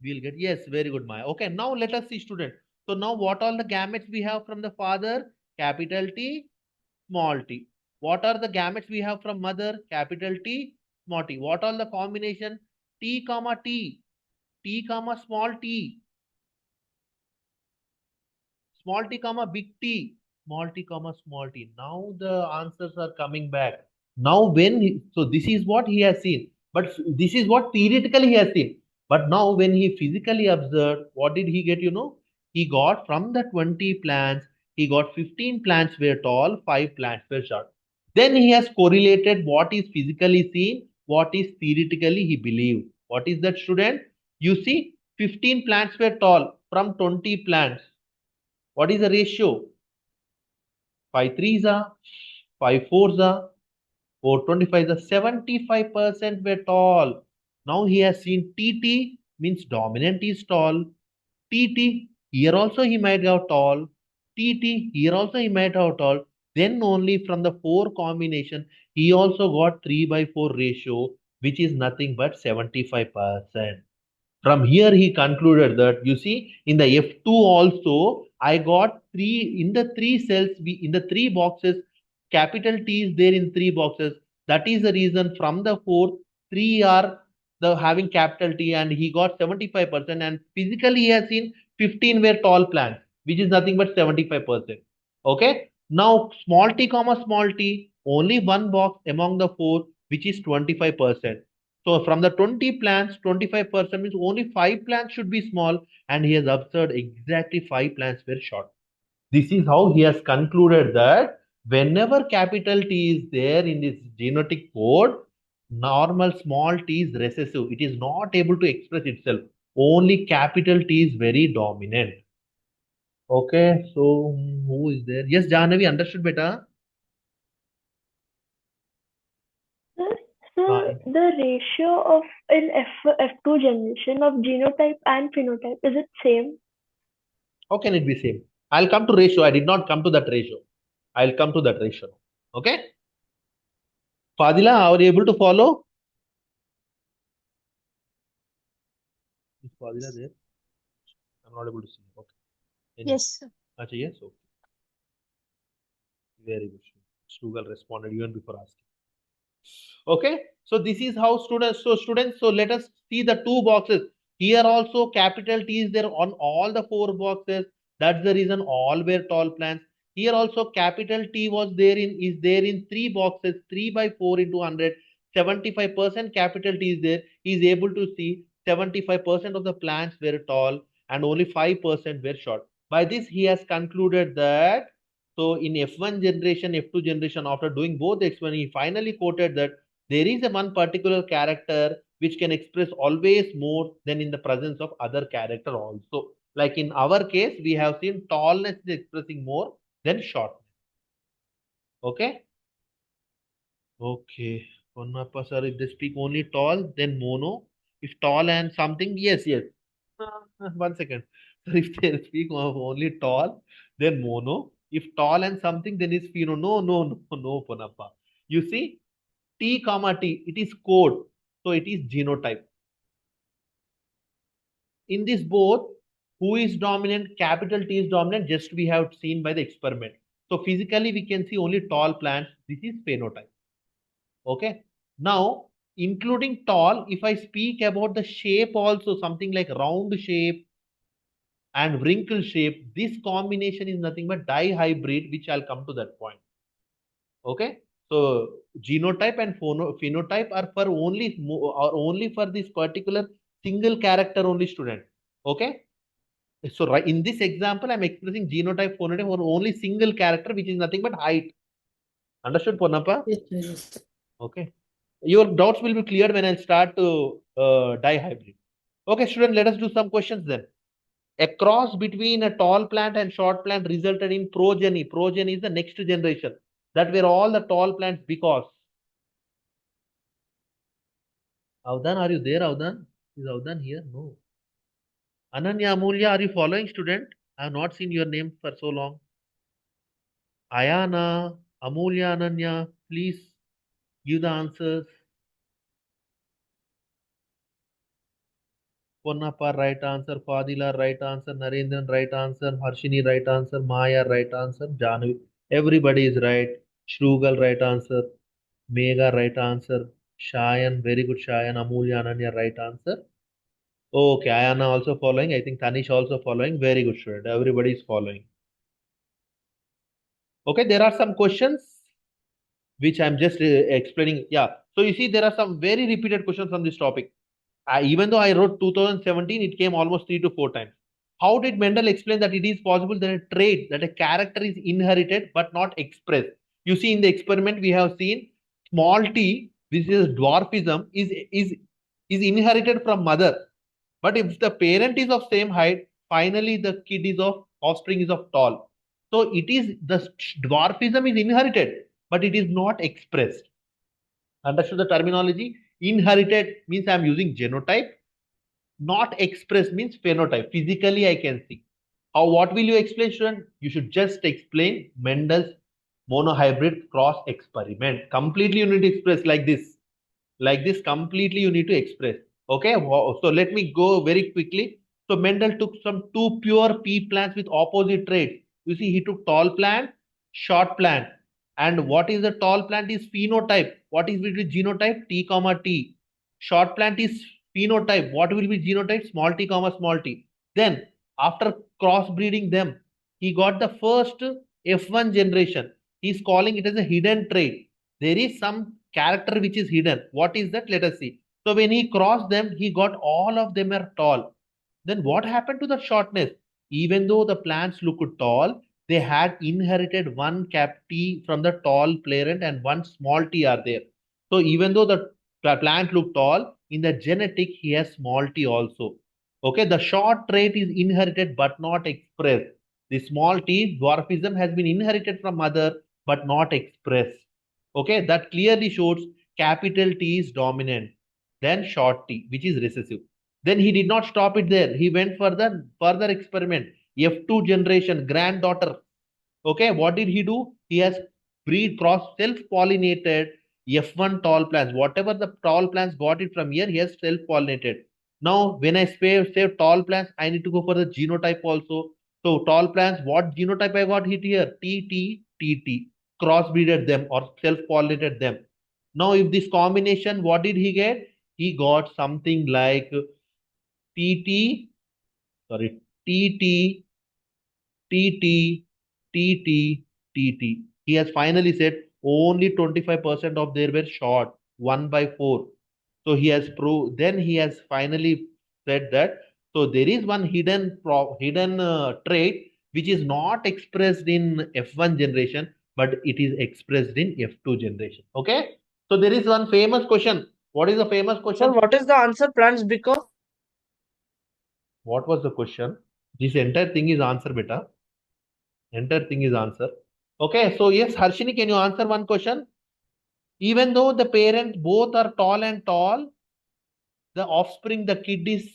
we'll get, yes, very good, Maya. Okay, now let us see, student. So now what all the gametes we have from the father? Capital T, small t. What are the gametes we have from mother? Capital T, small t. What all the combination? T comma T, T comma small t, small t comma big T, small t comma small t. Now the answers are coming back. Now so this is what he has seen, but this is what theoretically he has seen. But now when he physically observed, what did he get? He got from the 20 plants, he got 15 plants were tall, 5 plants were short. Then he has correlated what is physically seen, what is theoretically he believed. What is that, student? You see, 15 plants were tall from 20 plants. What is the ratio? 5 threes are, 5 fours are, 425 is 75% were tall. Now he has seen TT means dominant is tall. TT here also he might have tall. TT here also he might have tall. Then only from the 4 combination he also got 3/4 ratio, which is nothing but 75%. From here he concluded that, you see, in the F2 also I got 3 in the 3 cells, in the 3 boxes, capital T is there in 3 boxes. That is the reason from the 4, 3 are the having capital T, and he got 75%, and physically he has seen 15 were tall plants, which is nothing but 75%. Okay, now small t comma small t, only one box among the 4, which is 25%. So from the 20 plants, 25% means only 5 plants should be small, and he has observed exactly 5 plants were short. This is how he has concluded that whenever capital T is there in this genetic code, normal small t is recessive. It is not able to express itself. Only capital T is very dominant. Okay, so who is there? Yes, Jahnavi, understood better? So the ratio of in F2 generation of genotype and phenotype, is it same? How can it be same? I'll come to ratio. I did not come to that ratio. I'll come to that ratio. Okay? Fadila, are you able to follow? Is Fadila there? I'm not able to see. Okay. Anyway. Yes, sir. Achha, yes, okay. Very good. Strugal responded even before asking. Okay, So this is how students, so let us see the two boxes. Here also capital T is there on all the four boxes. That's the reason all were tall plants. Here also capital T was there is there in three boxes, 3 by 4 into 100. 75% capital T is there. He is able to see 75% of the plants were tall and only 5% were short. By this, he has concluded that, so in F1 generation, F2 generation, after doing both experiment, he finally quoted that there is a one particular character which can express always more than in the presence of other character also. Like in our case, we have seen tallness is expressing more than shortness. Okay. Okay. Ponnappa sir, if they speak only tall, then mono. If tall and something, yes, yes. 1 second. So if they speak of only tall, then mono. If tall and something, then it's pheno. No, no, no, no, Ponnappa. You see, T comma T, it is code. So it is genotype. In this both, who is dominant? Capital T is dominant, just we have seen by the experiment. So physically, we can see only tall plants. This is phenotype. Okay. Now, including tall, if I speak about the shape also, something like round shape and wrinkle shape, this combination is nothing but dihybrid, which I'll come to that point. Okay. So genotype and phenotype are for only for this particular single character only, student. Okay. So right in this example, I'm expressing genotype, phenotype for only single character, which is nothing but height. Understood, Ponnappa? Yes, yes. Okay. Your doubts will be cleared when I start to dihybrid. Okay, student, let us do some questions then. A cross between a tall plant and short plant resulted in progeny. Progeny is the next generation. That were all the tall plants because. Avdan, are you there, Avdan? Is Avdan here? No. Ananya, Amulya, are you following, student? I have not seen your name for so long. Ayana, Amulya, Ananya, please give the answers. Ponnappa, right answer. Fadila, right answer. Narendran, right answer. Harshini, right answer. Maya, right answer. Janu, everybody is right. Shrugal, right answer. Mega, right answer. Shayan, very good. Shayan, Amulya, Ananya, right answer. Okay, Ayana also following. I think Tanish also following. Very good, student. Everybody is following. Okay, there are some questions which I'm just explaining. Yeah. So you see, there are some very repeated questions on this topic. Even though I wrote 2017, it came almost 3 to 4 times. How did Mendel explain that it is possible that a trait, that a character is inherited but not expressed? You see, in the experiment, we have seen small t, this is dwarfism, is inherited from mother. But if the parent is of same height, finally the kid is of offspring is of tall. So it is the dwarfism is inherited, but it is not expressed. Understood the terminology? Inherited means I am using genotype. Not expressed means phenotype. Physically, I can see. How? What will you explain, student? You should just explain Mendel's monohybrid cross experiment. Completely, you need to express like this. Like this, completely, you need to express. Okay. So let me go very quickly. So Mendel took some two pure pea plants with opposite traits. You see, he took tall plant, short plant. And what is the tall plant is phenotype. What is between genotype? T comma T. Short plant is phenotype. What will be genotype? Small t comma small t. Then after crossbreeding them, he got the first F1 generation. He's calling it as a hidden trait. There is some character which is hidden. What is that? Let us see. So when he crossed them, he got all of them are tall. Then what happened to the shortness? Even though the plants looked tall, they had inherited one cap T from the tall parent and one small t are there. So even though the plant looked tall, in the genetic he has small t also. Okay, the short trait is inherited but not expressed. The small t dwarfism has been inherited from mother but not expressed. Okay, that clearly shows capital T is dominant, then short t, which is recessive. Then he did not stop it there. He went for the further experiment. F2 generation, granddaughter. Okay, what did he do? He has breed cross self-pollinated F1 tall plants. Whatever the tall plants got it from here, he has self-pollinated. Now, when I say tall plants, I need to go for the genotype also. So tall plants, what genotype I got hit here? T T T T. Crossbreeded them or self-pollinated them. Now, if this combination, what did he get? He got something like TT, sorry, TT, TT, TT, TT. He has finally said only 25% of there were short, 1 by 4. So he has proved, then he has finally said that, so there is one hidden trait which is not expressed in F1 generation, but it is expressed in F2 generation. Okay. So there is one famous question. What is the famous Sir, question? what is the answer? Plants because What was the question? This entire thing is answer, beta. Entire thing is answer. Okay, so yes, Harshini, can you answer one question? Even though the parents both are tall and tall, the offspring, the kid is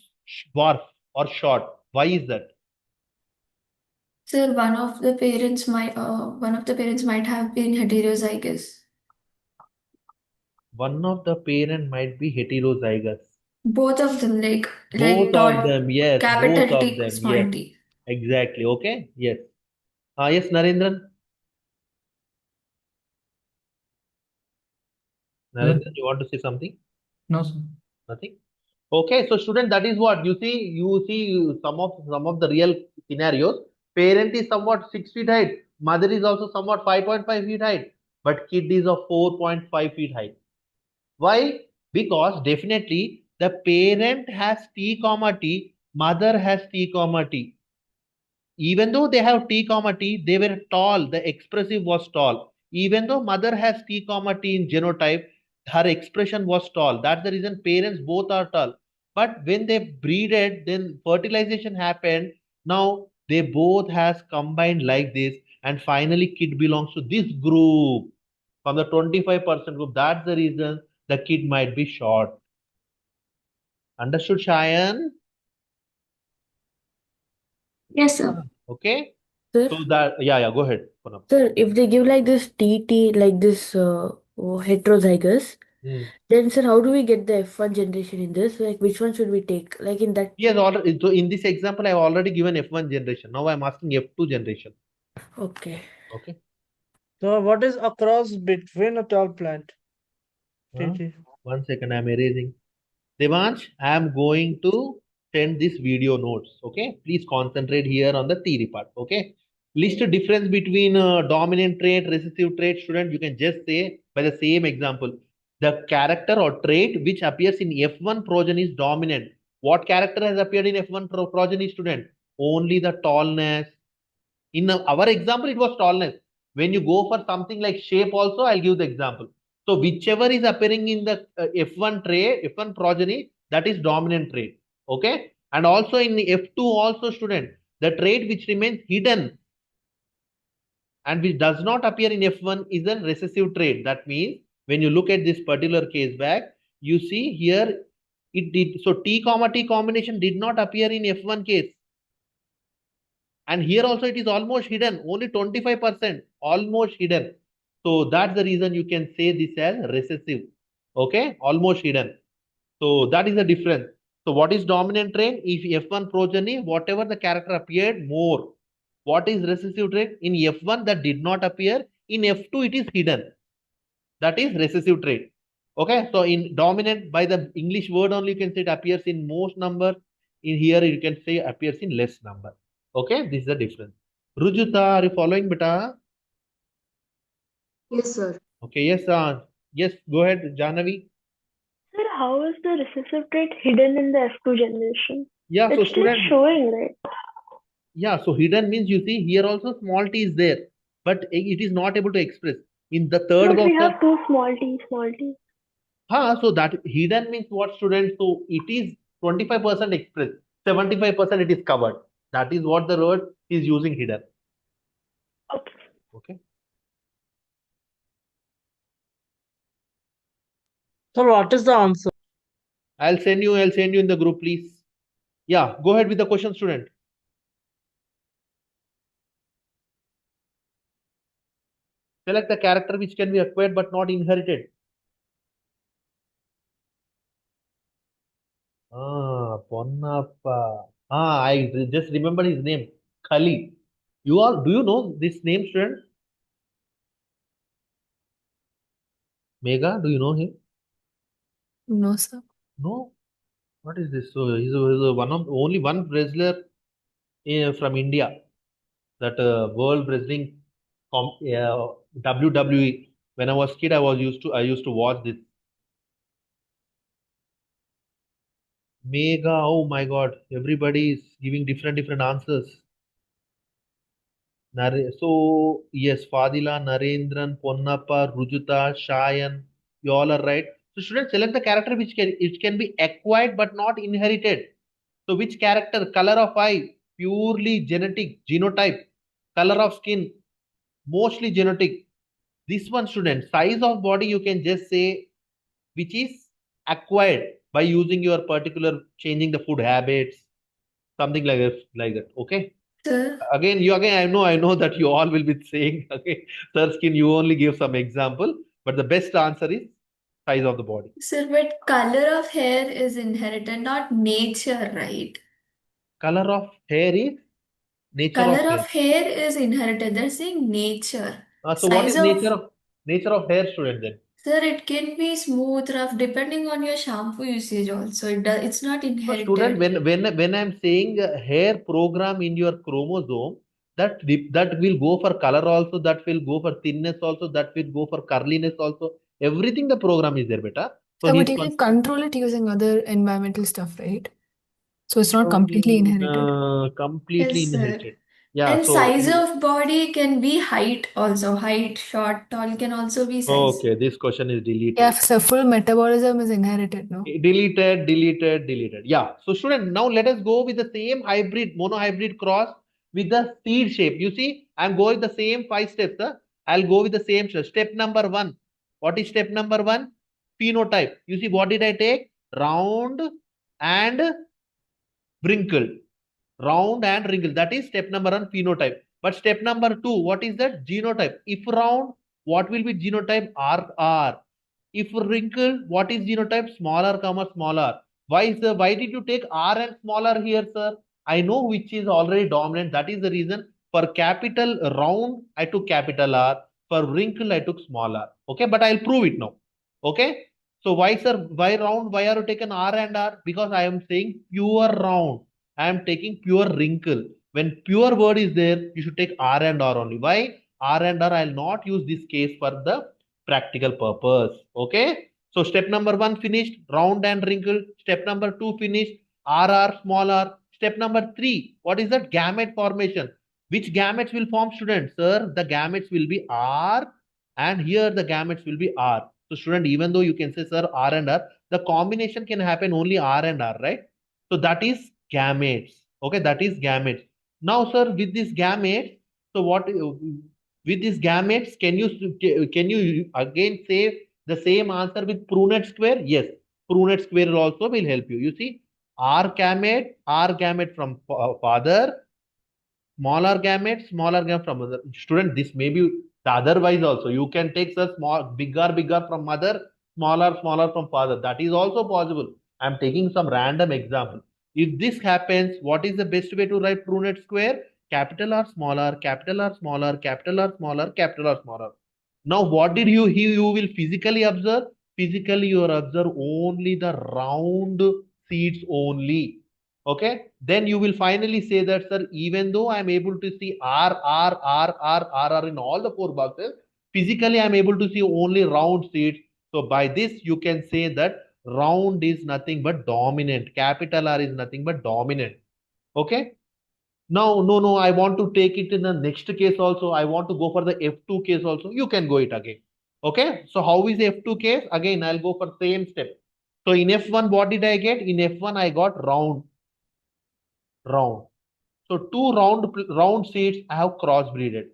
dwarf or short. Why is that? Sir, one of the parents might have been heterozygous. One of the parent might be heterozygous. Both of them, like Both of tall, them, yes, both capital of T, them, small yes, t. exactly. Okay, yes. Yes, Narendran. Sir? Narendran, you want to say something? No, sir. Nothing. Okay, so student, that is what you see. You see some of the real scenarios. Parent is somewhat 6 feet height. Mother is also somewhat 5.5 feet height, but kid is of 4.5 feet height. Why? Because definitely the parent has T comma T, mother has T comma T. Even though they have T comma T, they were tall. The expressive was tall. Even though mother has T comma T in genotype, her expression was tall. That's the reason parents both are tall. But when they breeded, then fertilization happened. Now they both has combined like this, and finally kid belongs to this group from the 25% group. That's the reason the kid might be short. Understood, Shayan? Yes, sir. Okay. Sir, So that, yeah, go ahead, Punam. sir, if they give like this TT, like this heterozygous, Hmm. then sir, how do we get the F1 generation in this? Like, which one should we take? Like in that. Yes, already. So in this example, I have already given F1 generation. Now I'm asking F2 generation. Okay. Okay. so what is a cross between a tall plant? Huh? TT. 1 second, I'm erasing. Devansh, I am going to send this video notes. Okay. Please concentrate here on the theory part. Okay. List a difference between dominant trait, recessive trait. Student, you can just say by the same example. The character or trait which appears in F1 progeny is dominant. What character has appeared in F1 progeny, student? Only the tallness. In our example, it was tallness. When you go for something like shape also, I'll give the example. So whichever is appearing in the F1 trait, F1 progeny, that is dominant trait. Okay. And also in the F2 also, student, the trait which remains hidden and which does not appear in F1 is a recessive trait. That means when you look at this particular case back, you see here it did. So T comma T combination did not appear in F1 case. And here also it is almost hidden, only 25%, almost hidden. So that's the reason you can say this as recessive. Okay, almost hidden. So that is the difference. So what is dominant trait? If F1 progeny, whatever the character appeared more. What is recessive trait? In F1 that did not appear, in F2 it is hidden. That is recessive trait. Okay, so in dominant by the English word only you can say it appears in most number. In here you can say appears in less number. Okay, this is the difference. Rujuta, are you following, beta? Yes, sir. Okay, yes, go ahead, Janavi. Sir, how is the recessive trait hidden in the F2 generation? Yeah, so It's still student, showing, right? yeah, so hidden means you see here also small t is there, but it is not able to express. In the third But we box, have two small t, small t. so that hidden means what, student? So it is 25% expressed, 75% it is covered. That is what the word is using hidden. Okay. Okay. So what is the answer? I'll send you in the group, please. Yeah, go ahead with the question, student. Select the character which can be acquired but not inherited. Ponnappa. I just remember his name. Kali. You all, do you know this name, student? Mega, do you know him? No, sir. No. What is this? So he's one of only one wrestler from India. That World Wrestling WWE. When I was kid, I used to watch this. Mega. Oh my God! Everybody is giving different answers. So yes, Fadila, Narendran, Ponnappa, Rujuta, Shayan, you all are right. So students select the character which can be acquired but not inherited. So which character? Color of eye, purely genetic, genotype. Color of skin, mostly genetic. This one, student, size of body you can just say which is acquired by using your particular changing the food habits, something like that. Okay. Sir, Again, I know that you all will be saying, okay, sir, skin, you only give some example, but the best answer is size of the body. sir, but color of hair is inherited, not nature, right? Color of hair is nature of Color hair. of hair is inherited. They're saying nature. So what Size is of, nature of hair, student then? sir, it can be smooth, rough, depending on your shampoo usage also. It's not So student, inherited. when I'm saying hair program in your chromosome, that will go for color also, that will go for thinness also, that will go for curliness also. Everything the program is there, beta. So Sir, but he's you can control it using other environmental stuff, right? So it's not completely inherited. completely Yes, sir. inherited. Yeah. And size of body can be height also. Height, short, tall can also be size. Okay, this question is Yeah, deleted. so full metabolism is inherited, no? Deleted. Yeah. So student, now let us go with the same hybrid, monohybrid cross with the seed shape. You see, I'm going the same 5 steps. Huh? I'll go with the same step. Step number one. What is step number one? Phenotype. You see, what did I take? Round and wrinkled. Round and wrinkled. That is step number one, phenotype. But step number two, what is that? Genotype. If round, what will be genotype? RR. If wrinkled, what is genotype? Smaller, comma, smaller. Why, sir? Why did you take R and smaller here, sir? I know which is already dominant. That is the reason. For capital round, I took capital R. For wrinkle, I took small r. Okay, but I'll prove it now. Okay. So why, sir? Why round? Why are you taking R and R? Because I am saying pure round. I am taking pure wrinkle. When pure word is there, you should take R and R only. Why? R and R, I'll not use this case for the practical purpose. Okay. So step number one finished, round and wrinkled. Step number two finished, RR, small r. Step number three, what is that? Gamete formation. Which gametes will form, students? Sir, the gametes will be R and here the gametes will be R. So student, even though you can say, sir, R and R, the combination can happen only R and R, right? So that is gametes. Okay, that is gametes. Now, sir, with this gametes, so what with these gametes, can you again say the same answer with Punnett square? Yes, Punnett square also will help you. You see, R gamete from father, smaller gamete from mother. Student, this may be the otherwise also. You can take the bigger from mother, smaller from father. That is also possible. I'm taking some random example. If this happens, what is the best way to write Punnett square? Capital R smaller, capital R smaller, capital R smaller, capital R smaller. Now, what did you will physically observe? Physically, you observe only the round seeds only. Okay, then you will finally say that, sir, even though I'm able to see R in all the four boxes, physically I'm able to see only round seeds. So by this you can say that round is nothing but dominant, capital R is nothing but dominant. Okay. Now, no, I want to take it in the next case also. I want to go for the F2 case also. You can go it again. Okay. So how is F2 case? Again, I'll go for same step. So in F1, what did I get? In F1, I got round. So two round seeds I have crossbreeded.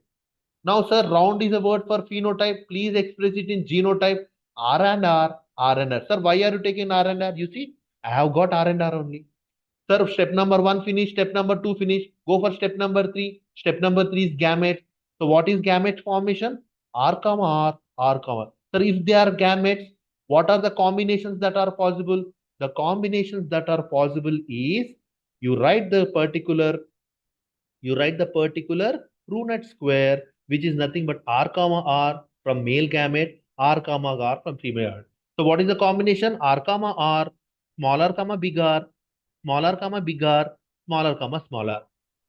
Now, sir, round is a word for phenotype. Please express it in genotype. R and R, R and R. Sir, why are you taking R and R? You see, I have got R and R only. Sir, step number one finish, step number two finish. Go for step number three. Step number three is gamete. So what is gamete formation? R comma R, R comma. Sir, if they are gametes, what are the combinations that are possible? The combinations that are possible is you write the particular Punnett square, which is nothing but R comma R from male gamete, R comma R from 3 by R. So what is the combination? R comma R, smaller comma bigger, smaller comma bigger, smaller comma smaller.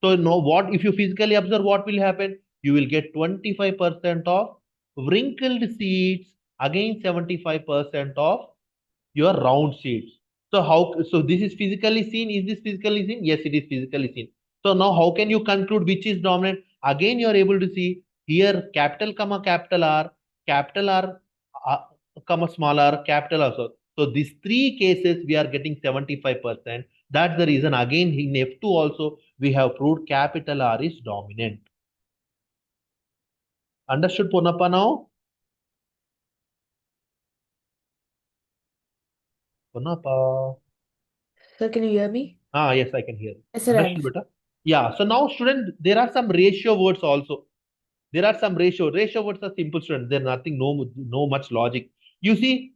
So know what, if you physically observe, what will happen? You will get 25% of wrinkled seeds against 75% of your round sheets. So how, so this is physically seen? Is this physically seen? Yes, it is physically seen. So now how can you conclude which is dominant? Again, you are able to see here capital R, uh, comma small r, capital R. So these three cases we are getting 75%. That's the reason again in F2 also we have proved capital R is dominant. Understood, Purnappa now? Purnappa. Sir, can you hear me? Yes, I can hear. Yes, sir, Understood, beta? Yeah. So now, student, there are some ratio words also. There are some ratio words are simple, student. They're nothing, no much logic. You see,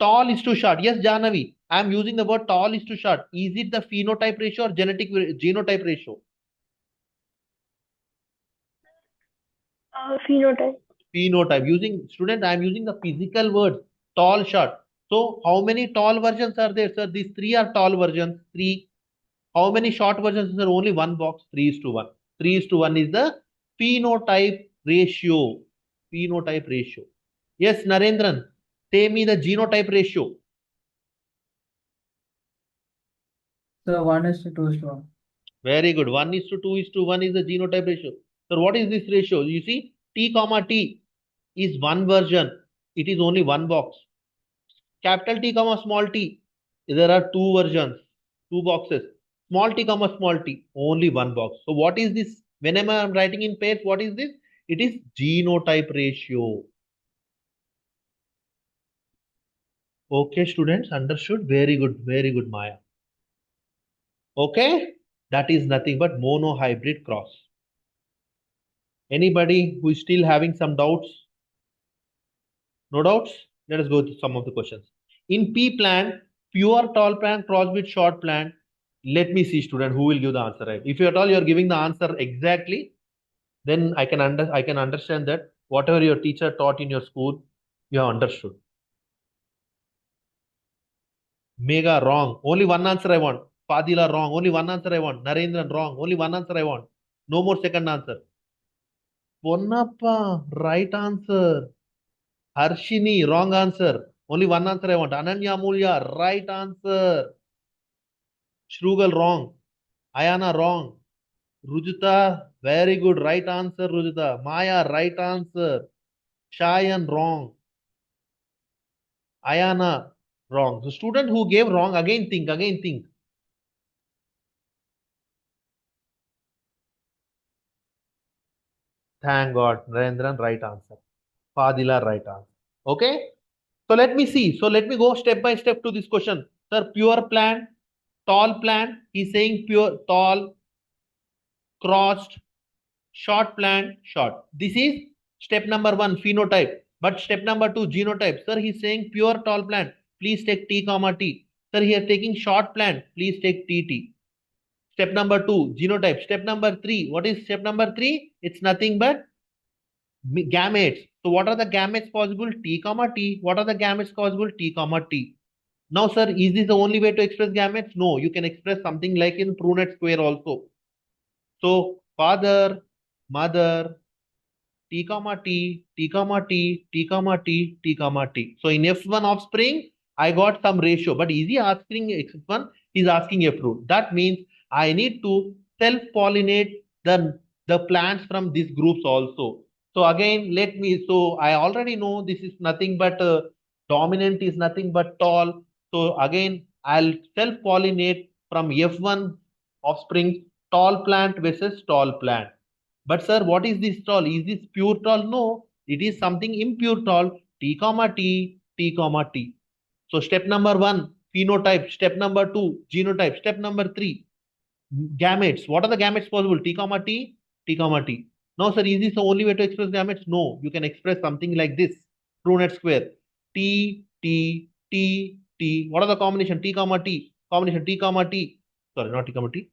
tall is to short. Yes, Janavi, I am using the word tall is to short. Is it the phenotype ratio or genotype ratio? Phenotype. Phenotype. Using, student, I am using the physical words tall, short. So how many tall versions are there, sir? These three are tall versions. Three. How many short versions is there? Only one box. 3 is to 1. 3 is to 1 is the phenotype ratio. Phenotype ratio. Yes, Narendran. Say me the genotype ratio. So 1:2:1. Very good. 1 is to 2 is to 1 is the genotype ratio. So what is this ratio? You see, T comma T is one version. It is only one box. Capital T comma small t, there are two versions, two boxes. Small t comma small t, only one box. So what is this? Whenever I'm writing in pairs, what is this? It is genotype ratio. Okay, students, understood? Very good, Maya. Okay, that is nothing but monohybrid cross. Anybody who is still having some doubts? No doubts? Let us go to some of the questions. In P plant, pure tall plant crossed with short plant. Let me see, student, who will give the answer right. If you at all you are giving the answer exactly, then I can understand that whatever your teacher taught in your school, you have understood. Mega wrong. Only one answer I want. Fadila wrong. Only one answer I want. Narendran wrong. Only one answer I want. No more second answer. Ponnappa, right answer. Harshini, wrong answer. Only one answer I want. Ananya Mulya, right answer. Shrugal, wrong. Ayana, wrong. Rujita, very good. Right answer, Rujita. Maya, right answer. Shayan, wrong. Ayana, wrong. So student who gave wrong, again think, again think. Thank God. Narendran, right answer. Fadila, right answer. Okay. So let me see. So let me go step by step to this question. Sir, pure plant, tall plant. He's saying pure, tall, crossed, short plant, short. This is step number 1, phenotype. But step number 2, genotype. Sir, he's saying pure tall plant. Please take T comma T. Sir, here taking short plant. Please take TT. Step number 2, genotype. Step number 3. What is step number 3? It's nothing but gametes. So what are the gametes possible? T comma T. What are the gametes possible? T comma T. Now, sir, is this the only way to express gametes? No, you can express something like in Punnett square also. So father, mother, T comma T, T comma T, T comma T, T comma T. So in F1 offspring, I got some ratio, but is he asking F1? He's asking F2. That means I need to self-pollinate the plants from these groups also. So again, so I already know this is nothing but dominant is nothing but tall. So again, I'll self-pollinate from F1 offspring, tall plant versus tall plant. But sir, what is this tall? Is this pure tall? No, it is something impure tall. T comma T, T comma T. So step number 1, phenotype. Step number 2, genotype. Step number 3, gametes. What are the gametes possible? T comma T, T comma T. Now, sir, is this the only way to express gametes? No, you can express something like this. Punnett square. T, T, T, T. What are the combination? T comma T. Combination T comma T. Sorry, not T comma T.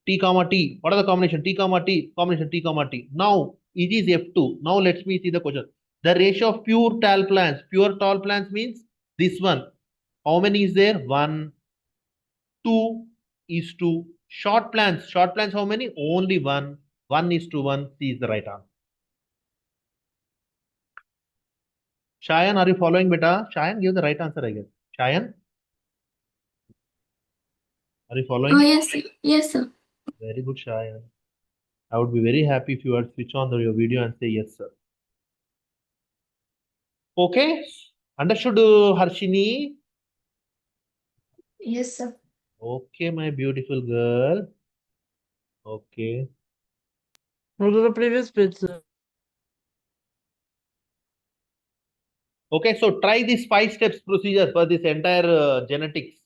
T comma T. What are the combination? T comma T. Combination T comma T. Now it is F2. Now let me see the question. The ratio of pure tall plants. Pure tall plants means this one. How many is there? 1, 2 is to short plants. Short plants how many? Only 1. 1 is to 1. C is the right answer. Shayan, are you following beta? Shayan, give the right answer, I guess. Shayan, are you following? Oh, yes, sir. Yes, sir. Very good, Shayan. I would be very happy if you would switch on your video and say yes, sir. Okay, understood, Harshini? Yes, sir. Okay, my beautiful girl. Okay. Go to the previous page, sir. Okay, so try this 5 steps procedure for this entire genetics.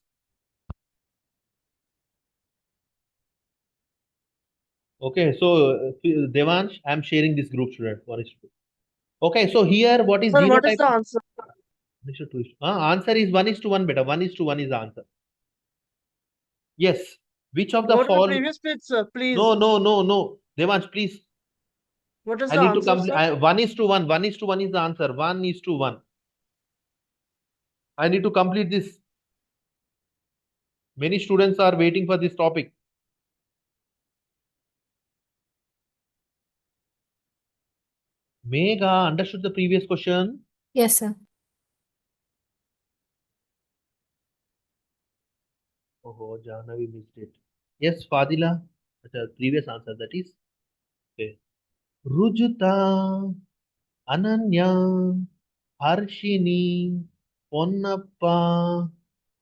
Okay, so Devansh, I am sharing this group, student. 1 is to 2. Okay, so here what is Sir, what is genotype? the answer? 1 is to 2. Answer is 1 is to 1, beta. 1 is to 1 is the answer. Yes. Which of the Go to the following? previous page, sir, please. No. Devansh, please. What is I the need to answer, complete. sir? 1 is to 1. 1 is to 1 is the answer. 1 is to 1. I need to complete this. Many students are waiting for this topic. Megha, understood the previous question? Yes, sir. Oh, Jahnavi missed it. Yes, Fadila. The previous answer, that is. Okay. Rujuta, Ananya, Harshini, Ponnappa,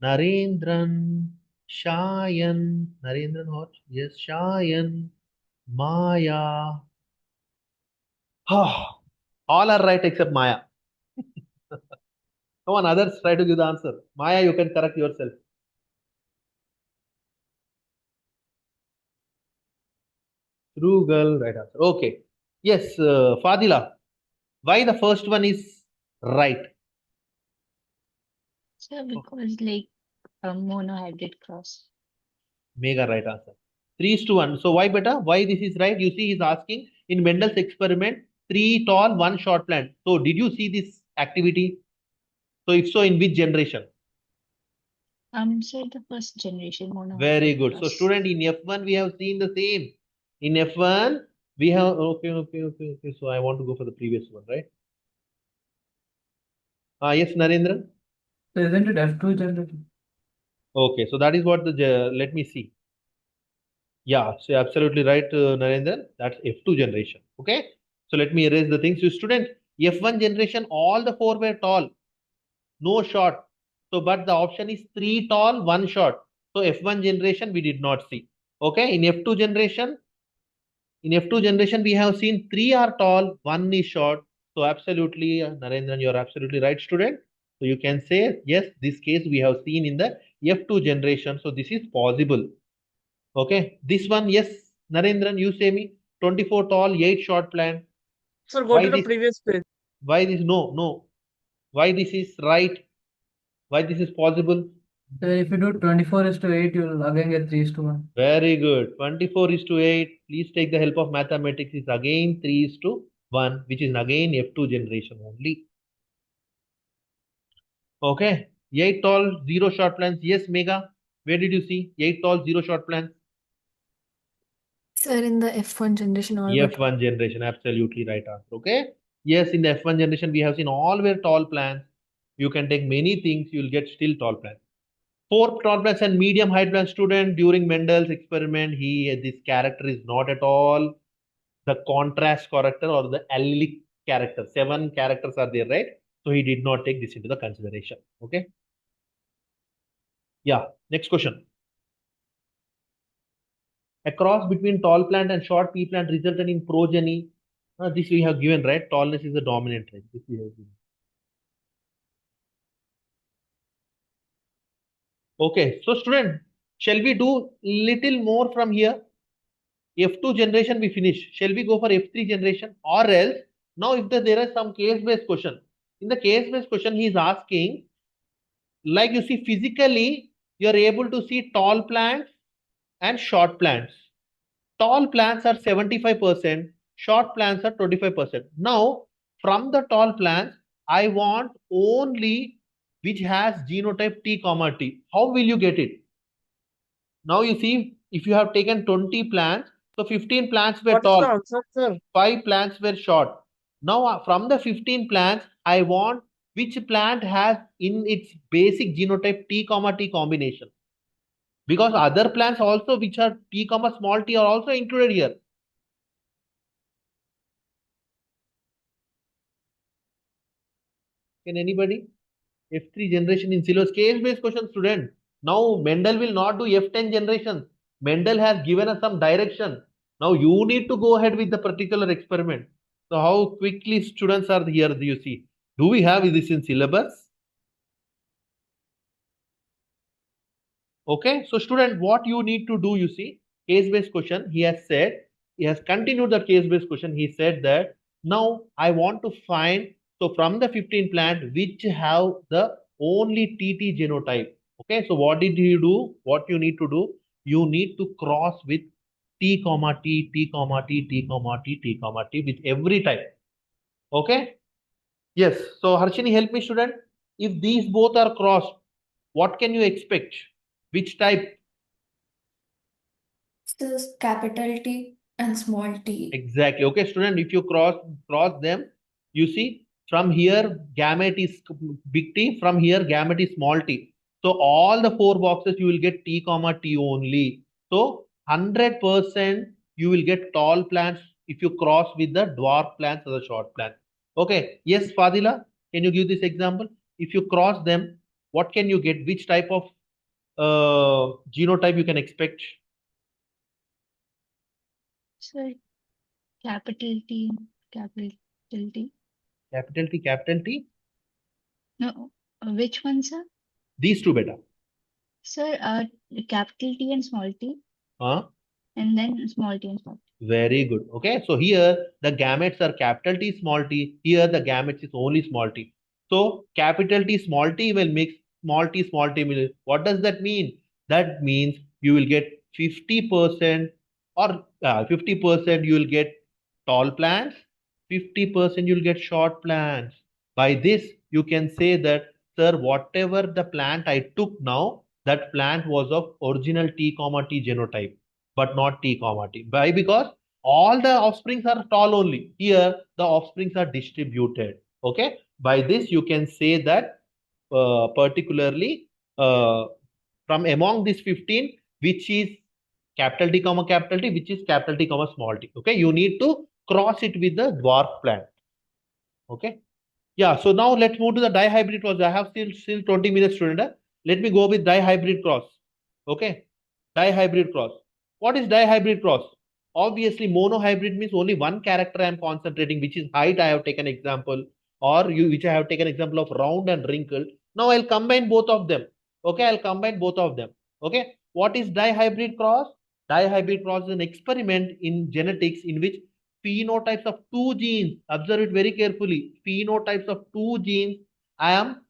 Narendran, Shayan. Narendran what? Yes, Shayan, Maya. All are right except Maya. Come on, others try to give the answer. Maya, you can correct yourself. True girl, right answer. Okay. Yes, Fadila. Why the first one is right? Sir, because like a monohybrid cross. Mega right answer. 3 is to 1. So why beta? Why this is right? You see, he's asking in Mendel's experiment, 3 tall, 1 short plant. So did you see this activity? So if so, in which generation? Sir, the first generation monohybrid Very good. So cross. student, in F1 we have seen the same. In F1 we have okay. So I want to go for the previous one, right? Yes, Narendra. So isn't it F2 generation? Okay, so that is what the let me see. Yeah, so absolutely right, Narendra. That's F2 generation. Okay, so let me erase the things. So student, F1 generation, all the 4 were tall, no short. So, but the option is 3 tall, 1 short. So F1 generation we did not see. Okay, in F2 generation, we have seen 3 are tall, 1 is short. So absolutely, Narendran, you are absolutely right, student. So you can say yes. This case we have seen in the F2 generation. So this is possible. Okay, this one, yes, Narendran, you say me 24 tall, 8 short plant. Sir, go Why to the this? previous page. Why this? No. Why this is right? Why this is possible? So if you do 24:8, you'll again get 3:1. Very good. 24 is to 8. Please take the help of mathematics. It's again 3 is to 1, which is again F2 generation only. Okay. 8 tall, 0 short plants. Yes, Mega. Where did you see 8 tall, 0 short plants? Sir, in the F1 generation, all were F1 generation. Absolutely right answer. Okay. Yes, in the F1 generation, we have seen all were tall plants. You can take many things, you will get still tall plants. 4 tall plants and medium height plant student during Mendel's experiment. This character is not at all the contrast character or the allelic character. 7 characters are there, right? So he did not take this into the consideration. Okay. Yeah. Next question. A cross between tall plant and short pea plant resulted in progeny. This we have given, right? Tallness is the dominant trait. This we have given. Okay. So student, shall we do little more from here? F2 generation we finish. Shall we go for F3 generation or else now if there is some case-based question. In the case-based question he is asking, like you see physically you are able to see tall plants and short plants. Tall plants are 75%, short plants are 25%. Now from the tall plants, I want only which has genotype T comma T. How will you get it? Now you see, if you have taken 20 plants, so 15 plants were What is the tall, answer, sir? 5 plants were short. Now from the 15 plants, I want which plant has in its basic genotype T comma T combination. Because other plants also which are T comma small t are also included here. Can anybody? F3 generation in syllabus, case based question, student. Now Mendel will not do F10 generations. Mendel has given us some direction. Now you need to go ahead with the particular experiment. So how quickly students are here, you see. Do we have this in syllabus? Okay, so student, what you need to do, you see, case based question, he has said, he has continued the case based question. He said that now I want to find, so from the 15 plant which have the only TT genotype. Okay, so what did he do? What you need to do? You need to cross with T comma T, T comma T, T comma T, T comma T with every type. Okay, yes. So Harshini, help me, student. If these both are crossed, what can you expect? Which type? This is capital T and small t. Exactly. Okay, student, if you cross them, you see from here gamete is big T, from here gamete is small t. So all the 4 boxes you will get T comma T only. So 100% you will get tall plants if you cross with the dwarf plants or the short plants. Okay. Yes, Fadila, can you give this example? If you cross them, what can you get? Which type of genotype you can expect? Sir, capital T, capital T. Capital T, capital T. No, which one, sir? These two beta. Sir, capital T and small t, Huh? and then small t and small t. Very good. Okay. So here the gametes are capital T, small t. Here the gametes is only small t. So capital T, small t will mix small t, small t will. What does that mean? That means you will get 50% or 50% you will get tall plants, 50% you'll get short plants. By this, you can say that, sir, whatever the plant I took now, that plant was of original T comma T genotype, but not T comma T. Why? Because all the offsprings are tall only. Here, the offsprings are distributed. Okay. By this, you can say that particularly from among these 15, which is capital T comma capital T, which is capital T comma small t. Okay. You need to cross it with the dwarf plant. Okay. Yeah, so now let's move to the dihybrid cross. I have still 20 minutes, student. Let me go with dihybrid cross. Okay, dihybrid cross. What is dihybrid cross? Obviously, monohybrid means only one character I am concentrating, which is height. I have taken example, or which I have taken example of round and wrinkled. Now I'll combine both of them. Okay, I'll combine both of them. Okay, what is dihybrid cross? Dihybrid cross is an experiment in genetics in which phenotypes of 2 genes, observe it very carefully, phenotypes of 2 genes I am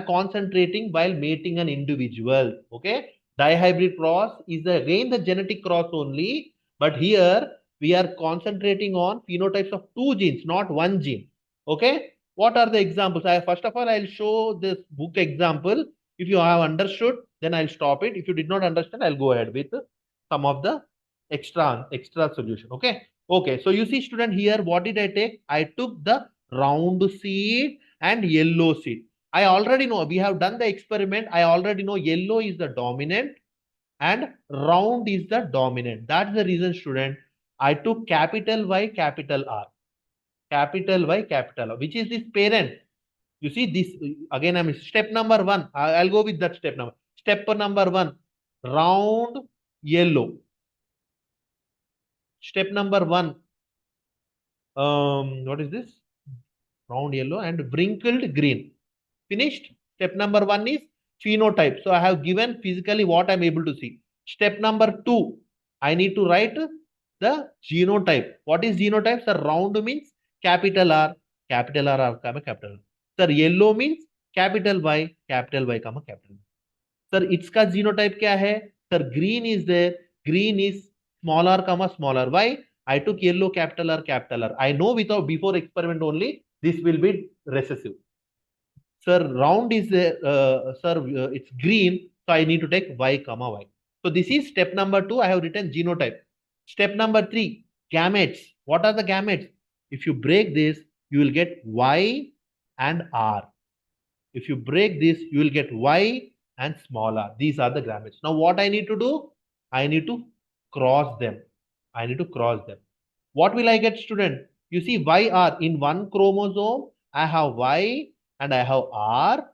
concentrating while mating an individual. Okay, dihybrid cross is again the genetic cross only, but here we are concentrating on phenotypes of 2 genes, not 1 gene. Okay, what are the examples? First of all, I'll show this book example. If you have understood, then I'll stop it. If you did not understand, I'll go ahead with some of the extra solution. Okay. Okay, so you see, student, here what did I take? I took the round seed and yellow seed. I already know, we have done the experiment. I already know yellow is the dominant and round is the dominant. That's the reason, student, I took capital Y, capital R. Capital Y, capital R, which is this parent. You see this, again, I'm step number 1. I'll go with that step number. Step number 1, round yellow. Step number 1, what is this? Round yellow and wrinkled green. Finished. Step number 1 is phenotype. So I have given physically what I'm able to see. Step number 2, I need to write the genotype. What is genotype? Sir, round means capital R, comma capital R. Sir, yellow means capital Y, comma capital Y. Sir, इसका genotype क्या है? Sir, green is there. Green is small r, comma small r. Why? I took yellow, capital R, capital R. I know without before experiment only, this will be recessive. Sir, round is, it's green, so I need to take Y, comma Y. So this is step number 2. I have written genotype. Step number 3, gametes. What are the gametes? If you break this, you will get Y and R. If you break this, you will get Y and small r. These are the gametes. Now what I need to do? I need to cross them. I need to cross them. What will I get, student? You see YR in one chromosome, I have Y and I have R.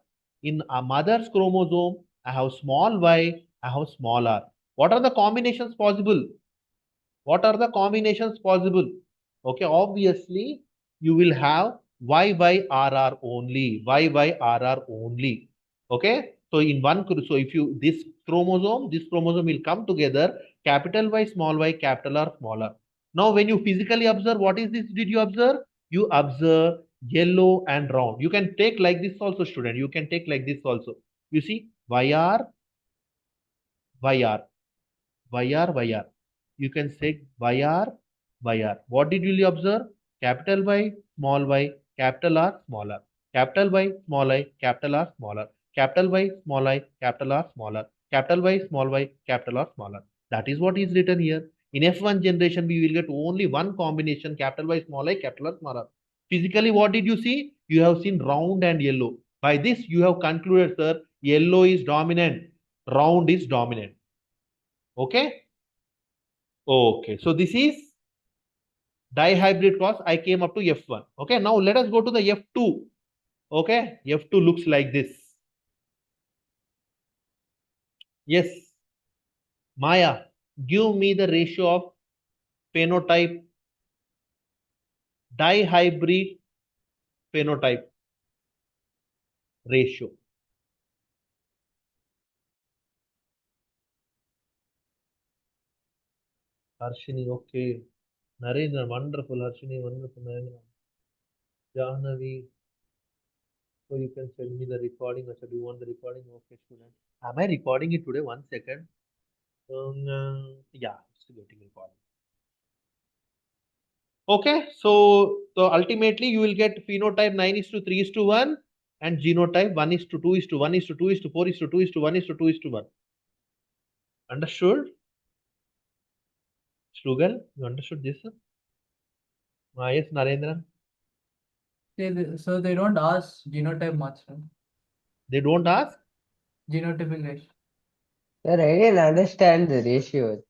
In a mother's chromosome, I have small y, I have small r. What are the combinations possible? What are the combinations possible? Okay, obviously you will have YYRR only, YYRR only. Okay, so in one, so if you this chromosome will come together, capital Y, capital R, small r. Now, when you physically observe, what is this? Did you observe? You observe yellow and round. You can take like this also, student. You can take like this also. You see, YR, YR, YR, YR. You can say YR, YR. What did you observe? Capital Y, capital R, small r. Capital Y, small I, capital R, small r. Capital Y, small I, capital R, small r. Capital Y, small y, capital R, small r. That is what is written here. In F1 generation, we will get only one combination, capital Y, small I, capital R, small r. Physically, what did you see? You have seen round and yellow. By this, you have concluded, sir, yellow is dominant, round is dominant. Okay? Okay, so this is dihybrid cross. I came up to F1. Okay, now let us go to the F2. Okay, F2 looks like this. Yes, Maya, give me the ratio of phenotype, dihybrid phenotype ratio. Harshini, okay. Narendra, wonderful. Harshini, wonderful. Narendra. Jahnavi, so you can send me the recording. So do you want the recording? Okay, student. Am I recording it today? 1 second. Yeah, it's getting recorded. Okay, so ultimately you will get phenotype 9:3:1 and genotype 1:2:1:2:4:2:1:2:1. Understood? Strugal, you understood this? Yes, Narendra. So they don't ask genotype much, right? They don't ask? Genotypic. Sir, I didn't understand the ratio.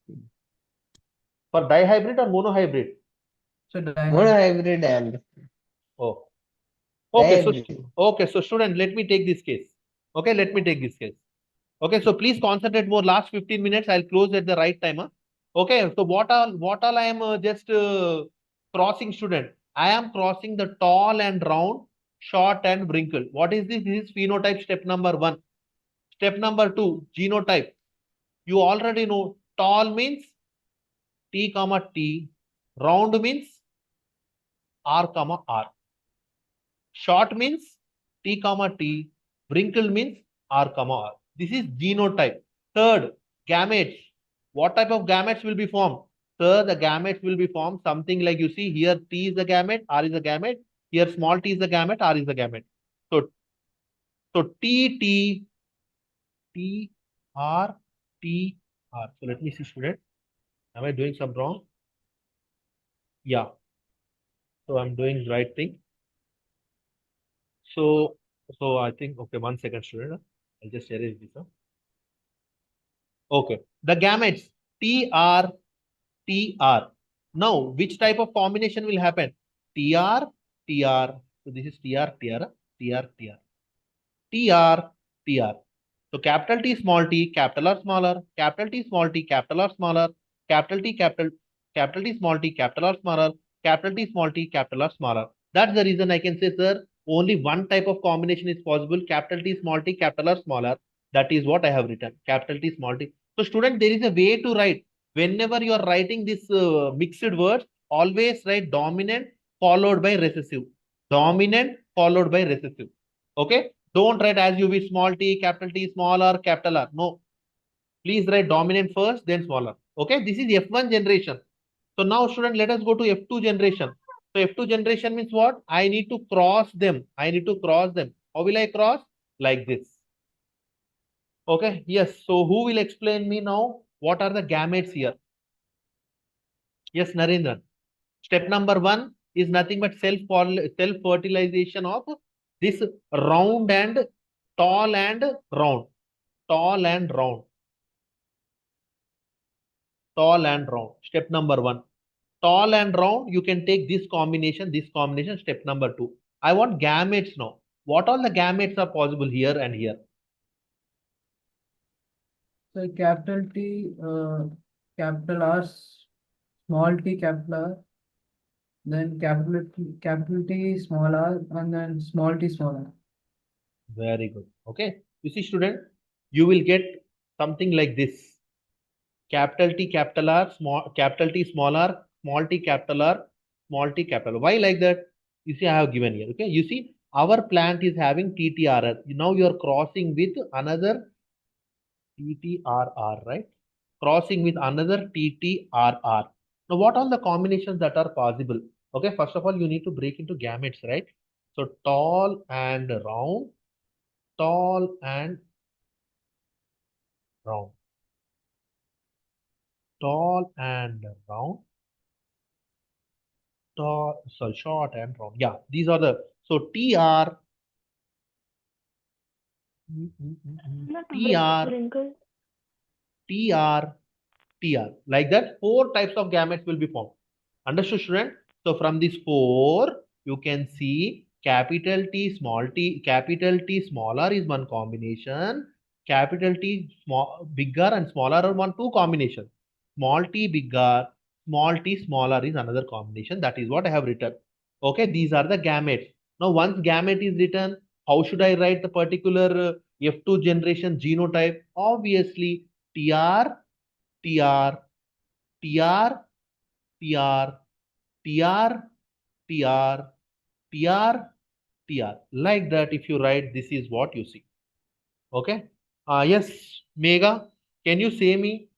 For dihybrid or monohybrid? So Monohybrid and Oh. Okay, dihybrid. so student, let me take this case. Okay, let me take this case. Okay, so please concentrate more. Last 15 minutes, I'll close at the right time. Huh? Okay, so what all I am just crossing, student? I am crossing the tall and round, short and wrinkled. What is this? This is phenotype step number 1. Step number 2, genotype. You already know tall means T comma T, round means R comma R. Short means T comma T, wrinkled means R comma R. This is genotype. Third, gametes. What type of gametes will be formed? Sir, the gametes will be formed something like you see here T is the gamete, R is the gamete. Here small t is the gamete, R is the gamete. So T, T, T, R, T, R. So let me see, student. Am I doing some wrong? Yeah. So I'm doing the right thing. So I think, okay, 1 second, student. I'll just erase this. Huh? Okay. The gametes TR, TR. Now, which type of combination will happen? TR, TR. So this is TR, TR, TR, TR. TR, TR. So capital T, small t, capital R, smaller, capital T, small t, capital R, smaller, capital T, capital T, small t, capital R, smaller, capital T, small t, capital R, smaller. That's the reason I can say, sir, only one type of combination is possible, capital T, small t, capital R, smaller. That is what I have written, capital T, small t. So student, there is a way to write. Whenever you are writing this mixed words, always write dominant followed by recessive. Dominant followed by recessive. Okay? Don't write as you wish, small t, capital T, small r, capital R. No. Please write dominant first, then smaller. Okay? This is F1 generation. So now student, let us go to F2 generation. So F2 generation means what? I need to cross them. I need to cross them. How will I cross? Like this. Okay. Yes. So who will explain me now? What are the gametes here? Yes, Narendra. Step number one is nothing but self fertilization of this round and tall and round. Tall and round. Tall and round. Step number one. Tall and round, you can take this combination, step number two. I want gametes now. What all the gametes are possible here and here? So capital T, capital R, small t, capital R, then capital T, small r, and then small t, small r. Very good. Okay. You see, student, you will get something like this. Capital T, capital R, capital T, small r, small t, capital R, small t, capital R. Why like that? You see, I have given here. Okay. You see, our plant is having TTRR. Now you are crossing with another TTRR, right? Crossing with another TTRR. Now, what are the combinations that are possible? Okay, first of all, you need to break into gametes, right? So, tall and round, tall and round, tall and round, tall, so short and round. Yeah, these are the, so TR, Not TR, wrinkle. TR, TR. Like that, four types of gametes will be formed. Understood, student? So from these four, you can see capital capital T, smaller is one combination. Capital T, bigger and smaller are two combination. Small t, bigger, small t, smaller is another combination. That is what I have written. Okay, these are the gametes. Now, once gamete is written, how should I write the particular F2 generation genotype? Obviously, TR, TR, TR, TR, TR, TR, TR, TR. Like that, if you write, this is what you see. Okay. Yes, Mega, can you say me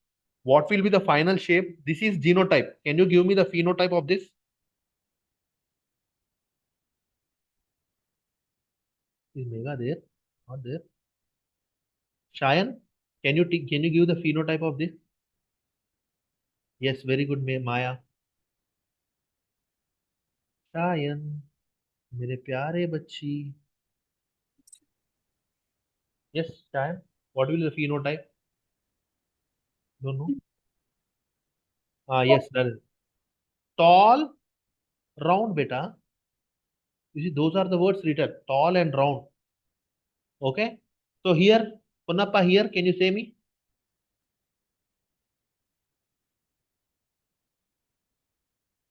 what will be the final shape? This is genotype. Can you give me the phenotype of this? Is Mega there? Not there. Shayan, can you give the phenotype of this? Yes, very good, Maya. Shayan, मेरे प्यारे बच्ची. Yes, Shayan. What will be the phenotype? Don't know. Yes, that is tall, round, beta. You see, those are the words written, tall and round. Okay. So here, Punappa, here, can you say me?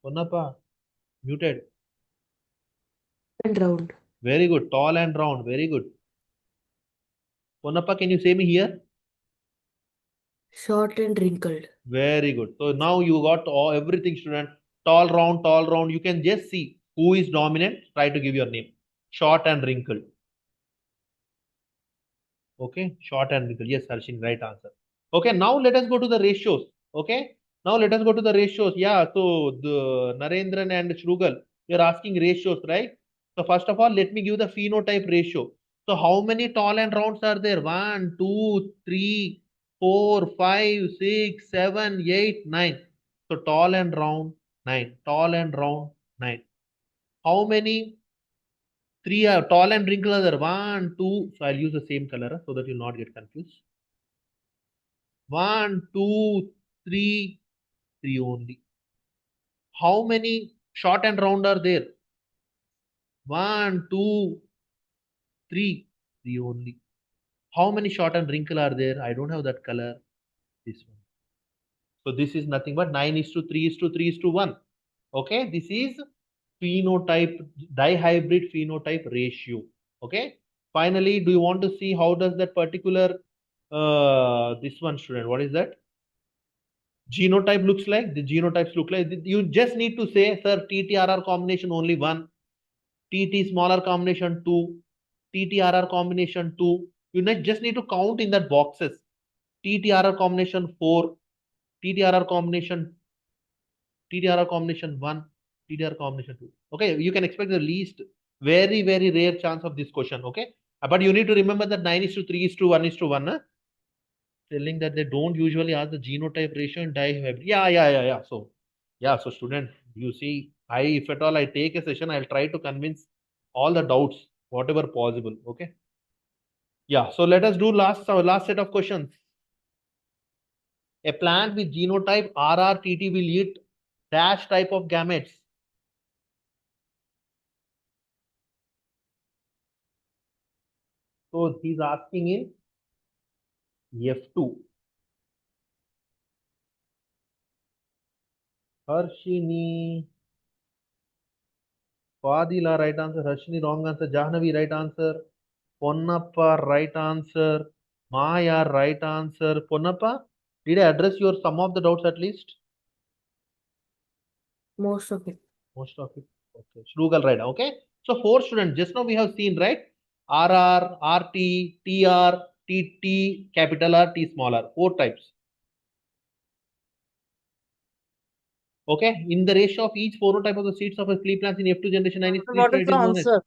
Punappa, muted. And round. Very good. Tall and round. Very good. Punappa, can you say me here? Short and wrinkled. Very good. So now you got everything, student. Tall, round, tall, round. You can just see who is dominant. Try to give your name. Short and wrinkled. Okay, short and wrinkled. Yes, Harshin, right answer. Okay, now let us go to the ratios. Okay, now let us go to the ratios. Yeah, so the Narendran and Shrugal, you're asking ratios, right? So first of all, let me give the phenotype ratio. So how many tall and rounds are there? 1, 2, 3, 4, 5, 6, 7, 8, 9. So tall and round, 9. Tall and round, 9. How many? Three are tall and wrinkled are there. 1, 2. So I'll use the same color so that you'll not get confused. 1, 2, 3, 3 only. How many short and round are there? 1, 2, 3, 3 only. How many short and wrinkle are there? I don't have that color. This one. So this is nothing but 9 is to 3 is to 3 is to 1. Okay, this is phenotype, dihybrid phenotype ratio. Okay. Finally, do you want to see how does that particular this one, student? What is that? Genotype looks like? The genotypes look like? You just need to say, sir, TTRR combination only one, TT smaller combination two, TTRR combination two. You just need to count in that boxes. TTRR combination four, TTRR combination TDR combination 1, TDR combination 2. Okay, you can expect the least very, very rare chance of this question. Okay, but you need to remember that 9:3:1:1. Huh? Telling that they don't usually ask the genotype ratio and dihybrid. Yeah. So student, you see, if at all I take a session, I'll try to convince all the doubts, whatever possible. Okay. Yeah. So let us do last set of questions. A plant with genotype RRTT will eat dash type of gametes. So he's asking in F2. Harshini, Fadila, right answer. Harshini, wrong answer. Jahnavi, right answer. Ponnappa, right answer. Maya, right answer. Ponnappa, did I address your some of the doubts at least? Most of it. Most of it. Okay. Shrugal, right. Okay. So 4 students. Just now we have seen, right? RR, RT, TR, TT, capital R, T small r. 4 types. Okay. In the ratio of each phonotype of the seeds of a flea plants in F2 generation 9 is 3, What is it the is known as answer?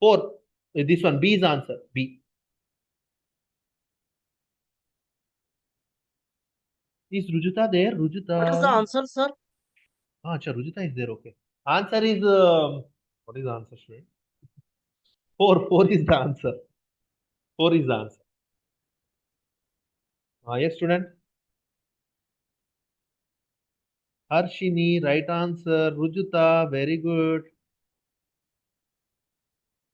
4. This one, B is answer. B. Is Rujuta there? Rujuta. What is the answer, sir? Acha, Rujuta is there. Okay. Answer is what is the answer, student? 4. 4 is the answer. 4 is the answer. Yes, student. Harshini, right answer. Rujuta, very good.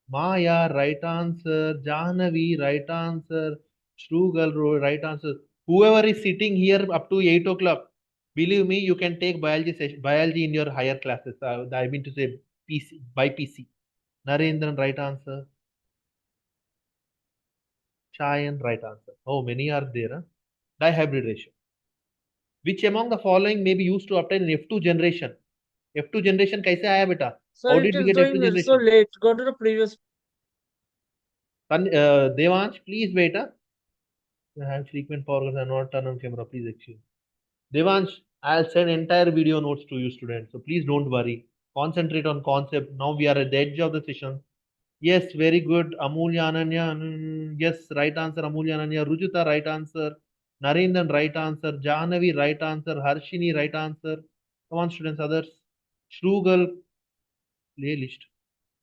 Maya, right answer. Jahnavi, right answer. Shrugal, right answer. Whoever is sitting here up to 8 o'clock, believe me, you can take biology in your higher classes. I mean to say PC, by PC. Narendran, right answer. Chayan, right answer. Oh, many are there. Huh? Dihybrid ratio. Which among the following may be used to obtain an F2 generation? F2 generation kaise aaya beta? Sir, How it did we is get F2 doing so generation? late. Go to the previous. Devansh, please wait. I have frequent powers and not turn on camera. Please excuse. Devansh, I'll send entire video notes to you, students. So please don't worry. Concentrate on concept. Now we are at the edge of the session. Yes, very good. Amulya Ananya. Yes, right answer. Amulya Ananya. Rujuta, right answer. Narendran, right answer. Jahnavi, right answer. Harshini, right answer. Come on, students. Others. Shrugal, playlist.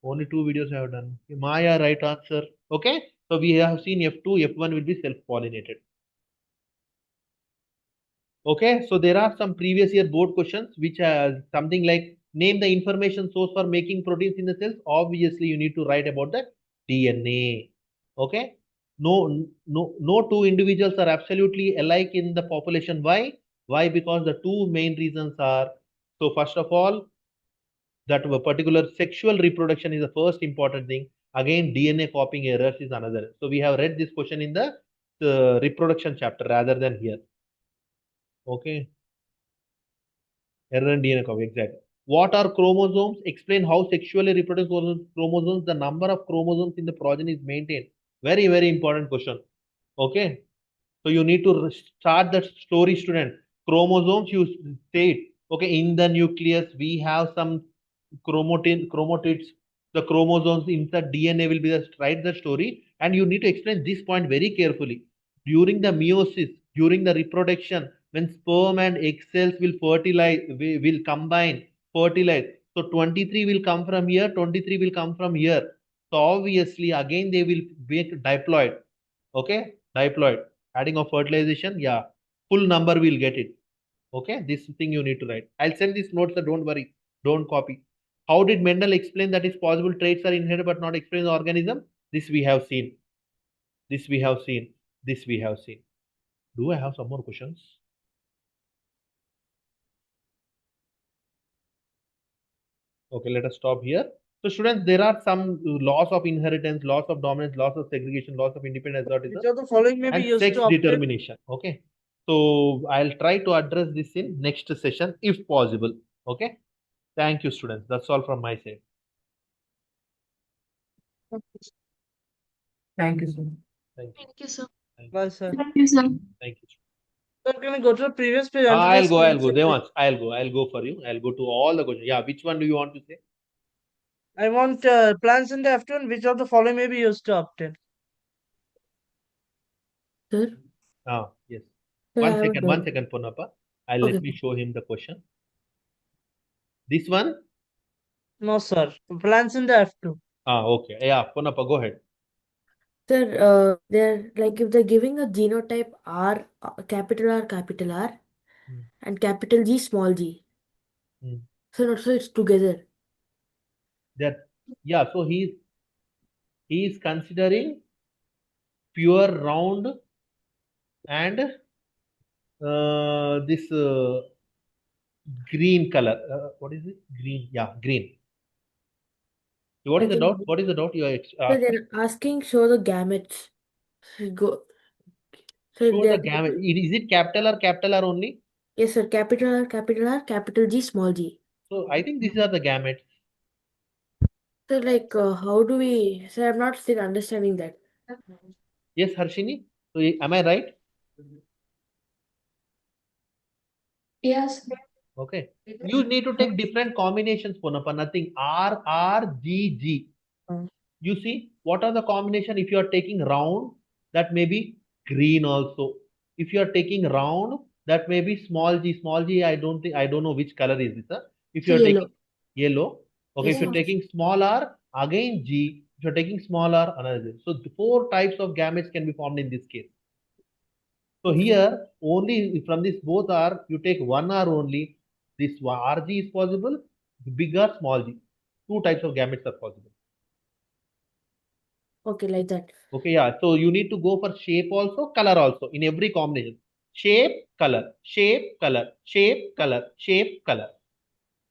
Only 2 videos I have done. Maya, right answer. Okay. So we have seen F2, F1 will be self-pollinated. Okay, so there are some previous year board questions which are something like name the information source for making proteins in the cells. Obviously, you need to write about the DNA. Okay, no two individuals are absolutely alike in the population. Why? Why? Because the two main reasons are, so first of all, that a particular sexual reproduction is the first important thing. Again, DNA copying errors is another. So we have read this question in the reproduction chapter rather than here. Okay. Error in DNA copy, exactly. What are chromosomes? Explain how sexually reproduced chromosomes, the number of chromosomes in the progeny is maintained. Very, very important question. Okay. So you need to start that story, student. Chromosomes, you say it. Okay, in the nucleus, we have some chromatids. The chromosomes inside DNA will be the write the story, and you need to explain this point very carefully. During the meiosis, during the reproduction, when sperm and egg cells will fertilize, will combine, fertilize. So 23 will come from here, 23 will come from here. So obviously, again they will make diploid. Okay, diploid. Adding of fertilization, yeah, full number will get it. Okay, this thing you need to write. I'll send these notes, so don't worry, don't copy. How did Mendel explain that it's possible traits are inherited but not explained in the organism? This we have seen. This we have seen. This we have seen. Do I have some more questions? Okay, let us stop here. So students, there are some laws of inheritance, laws of dominance, laws of segregation, laws of independent Which exotism, of the following may be and used sex to obtain? determination. Okay. So I'll try to address this in next session if possible. Okay. Thank you, students. That's all from my side. Thank you, sir. Thank you. Thank you, sir. Thank you. Well, sir. Thank you, sir. Thank you. Sir, can I go to the previous page? I'll go. Check this. Devans, I'll go for you. I'll go to all the questions. Yeah, which one do you want to say? I want plans in the afternoon. Which of the following may be used to obtain? Sir, Yes. sir, I have a One doubt. second, Ponappa. Let me Okay. show him the question. This one? No, sir. Plans in the F2. Okay. Yeah, Ponappa, go ahead. Sir, they're like if they're giving a genotype R, capital R, Hmm. and capital G, small g. Hmm. So also it's together. That yeah. So he is considering pure round and this green color. What is it? Green. Yeah, green. What is Like the doubt? in, What is the doubt you are so asking? they're asking show the gametes. So go. So Show the they're gamut. Is it capital R only? yes, sir. Capital R, capital G, small g. So I think these are the gametes. So like how do we? Sir, I'm not still understanding that. Yes, Harshini. So am I right? Yes. Okay. You need to take different combinations, Ponappa. Nothing. R, G. You see, what are the combination? If you are taking round, that may be green also. If you are taking round, that may be small g. I don't know which color is this. Huh? If So you are taking yellow. yellow, okay. Yes, If you're sir. taking small r, again G. If you're taking small r, another. So the four types of gametes can be formed in this case. So Okay. here only from this both R you take one R only. This RG is possible, big R, small g. Two types of gametes are possible. Okay, like that. Okay, yeah. So you need to go for shape also, color also in every combination. Shape, color, shape, color, shape, color, shape, color.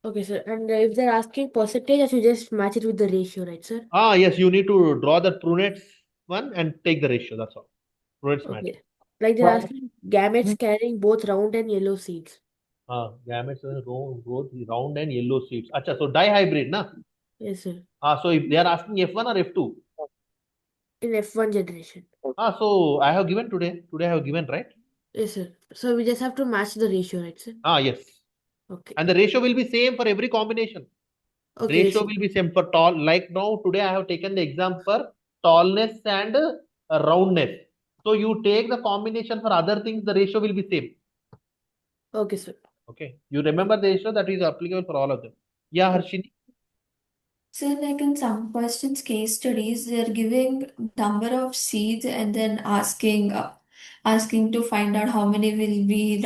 Okay, sir. And if they're asking percentage, I should just match it with the ratio, right, sir? Yes, you need to draw the Prunet's one and take the ratio. That's all. Prunet's match. Okay. Like they're asking gametes carrying both round and yellow seeds. Gametes round and yellow seeds. Acha, so dihybrid, na? Yes, sir. So if they are asking F1 or F2? In F1 generation. So I have given today. Today I have given, right? Yes, sir. So we just have to match the ratio, right, sir? Yes. Okay. And the ratio will be same for every combination. Okay, yes, Ratio sir. will be same for tall. Like now, today I have taken the exam for tallness and roundness. So you take the combination for other things, the ratio will be same. Okay, sir. Okay. You remember the ratio that is applicable for all of them. Yeah, Harshini. So, like in some questions, case studies, they're giving number of seeds and then asking to find out how many will be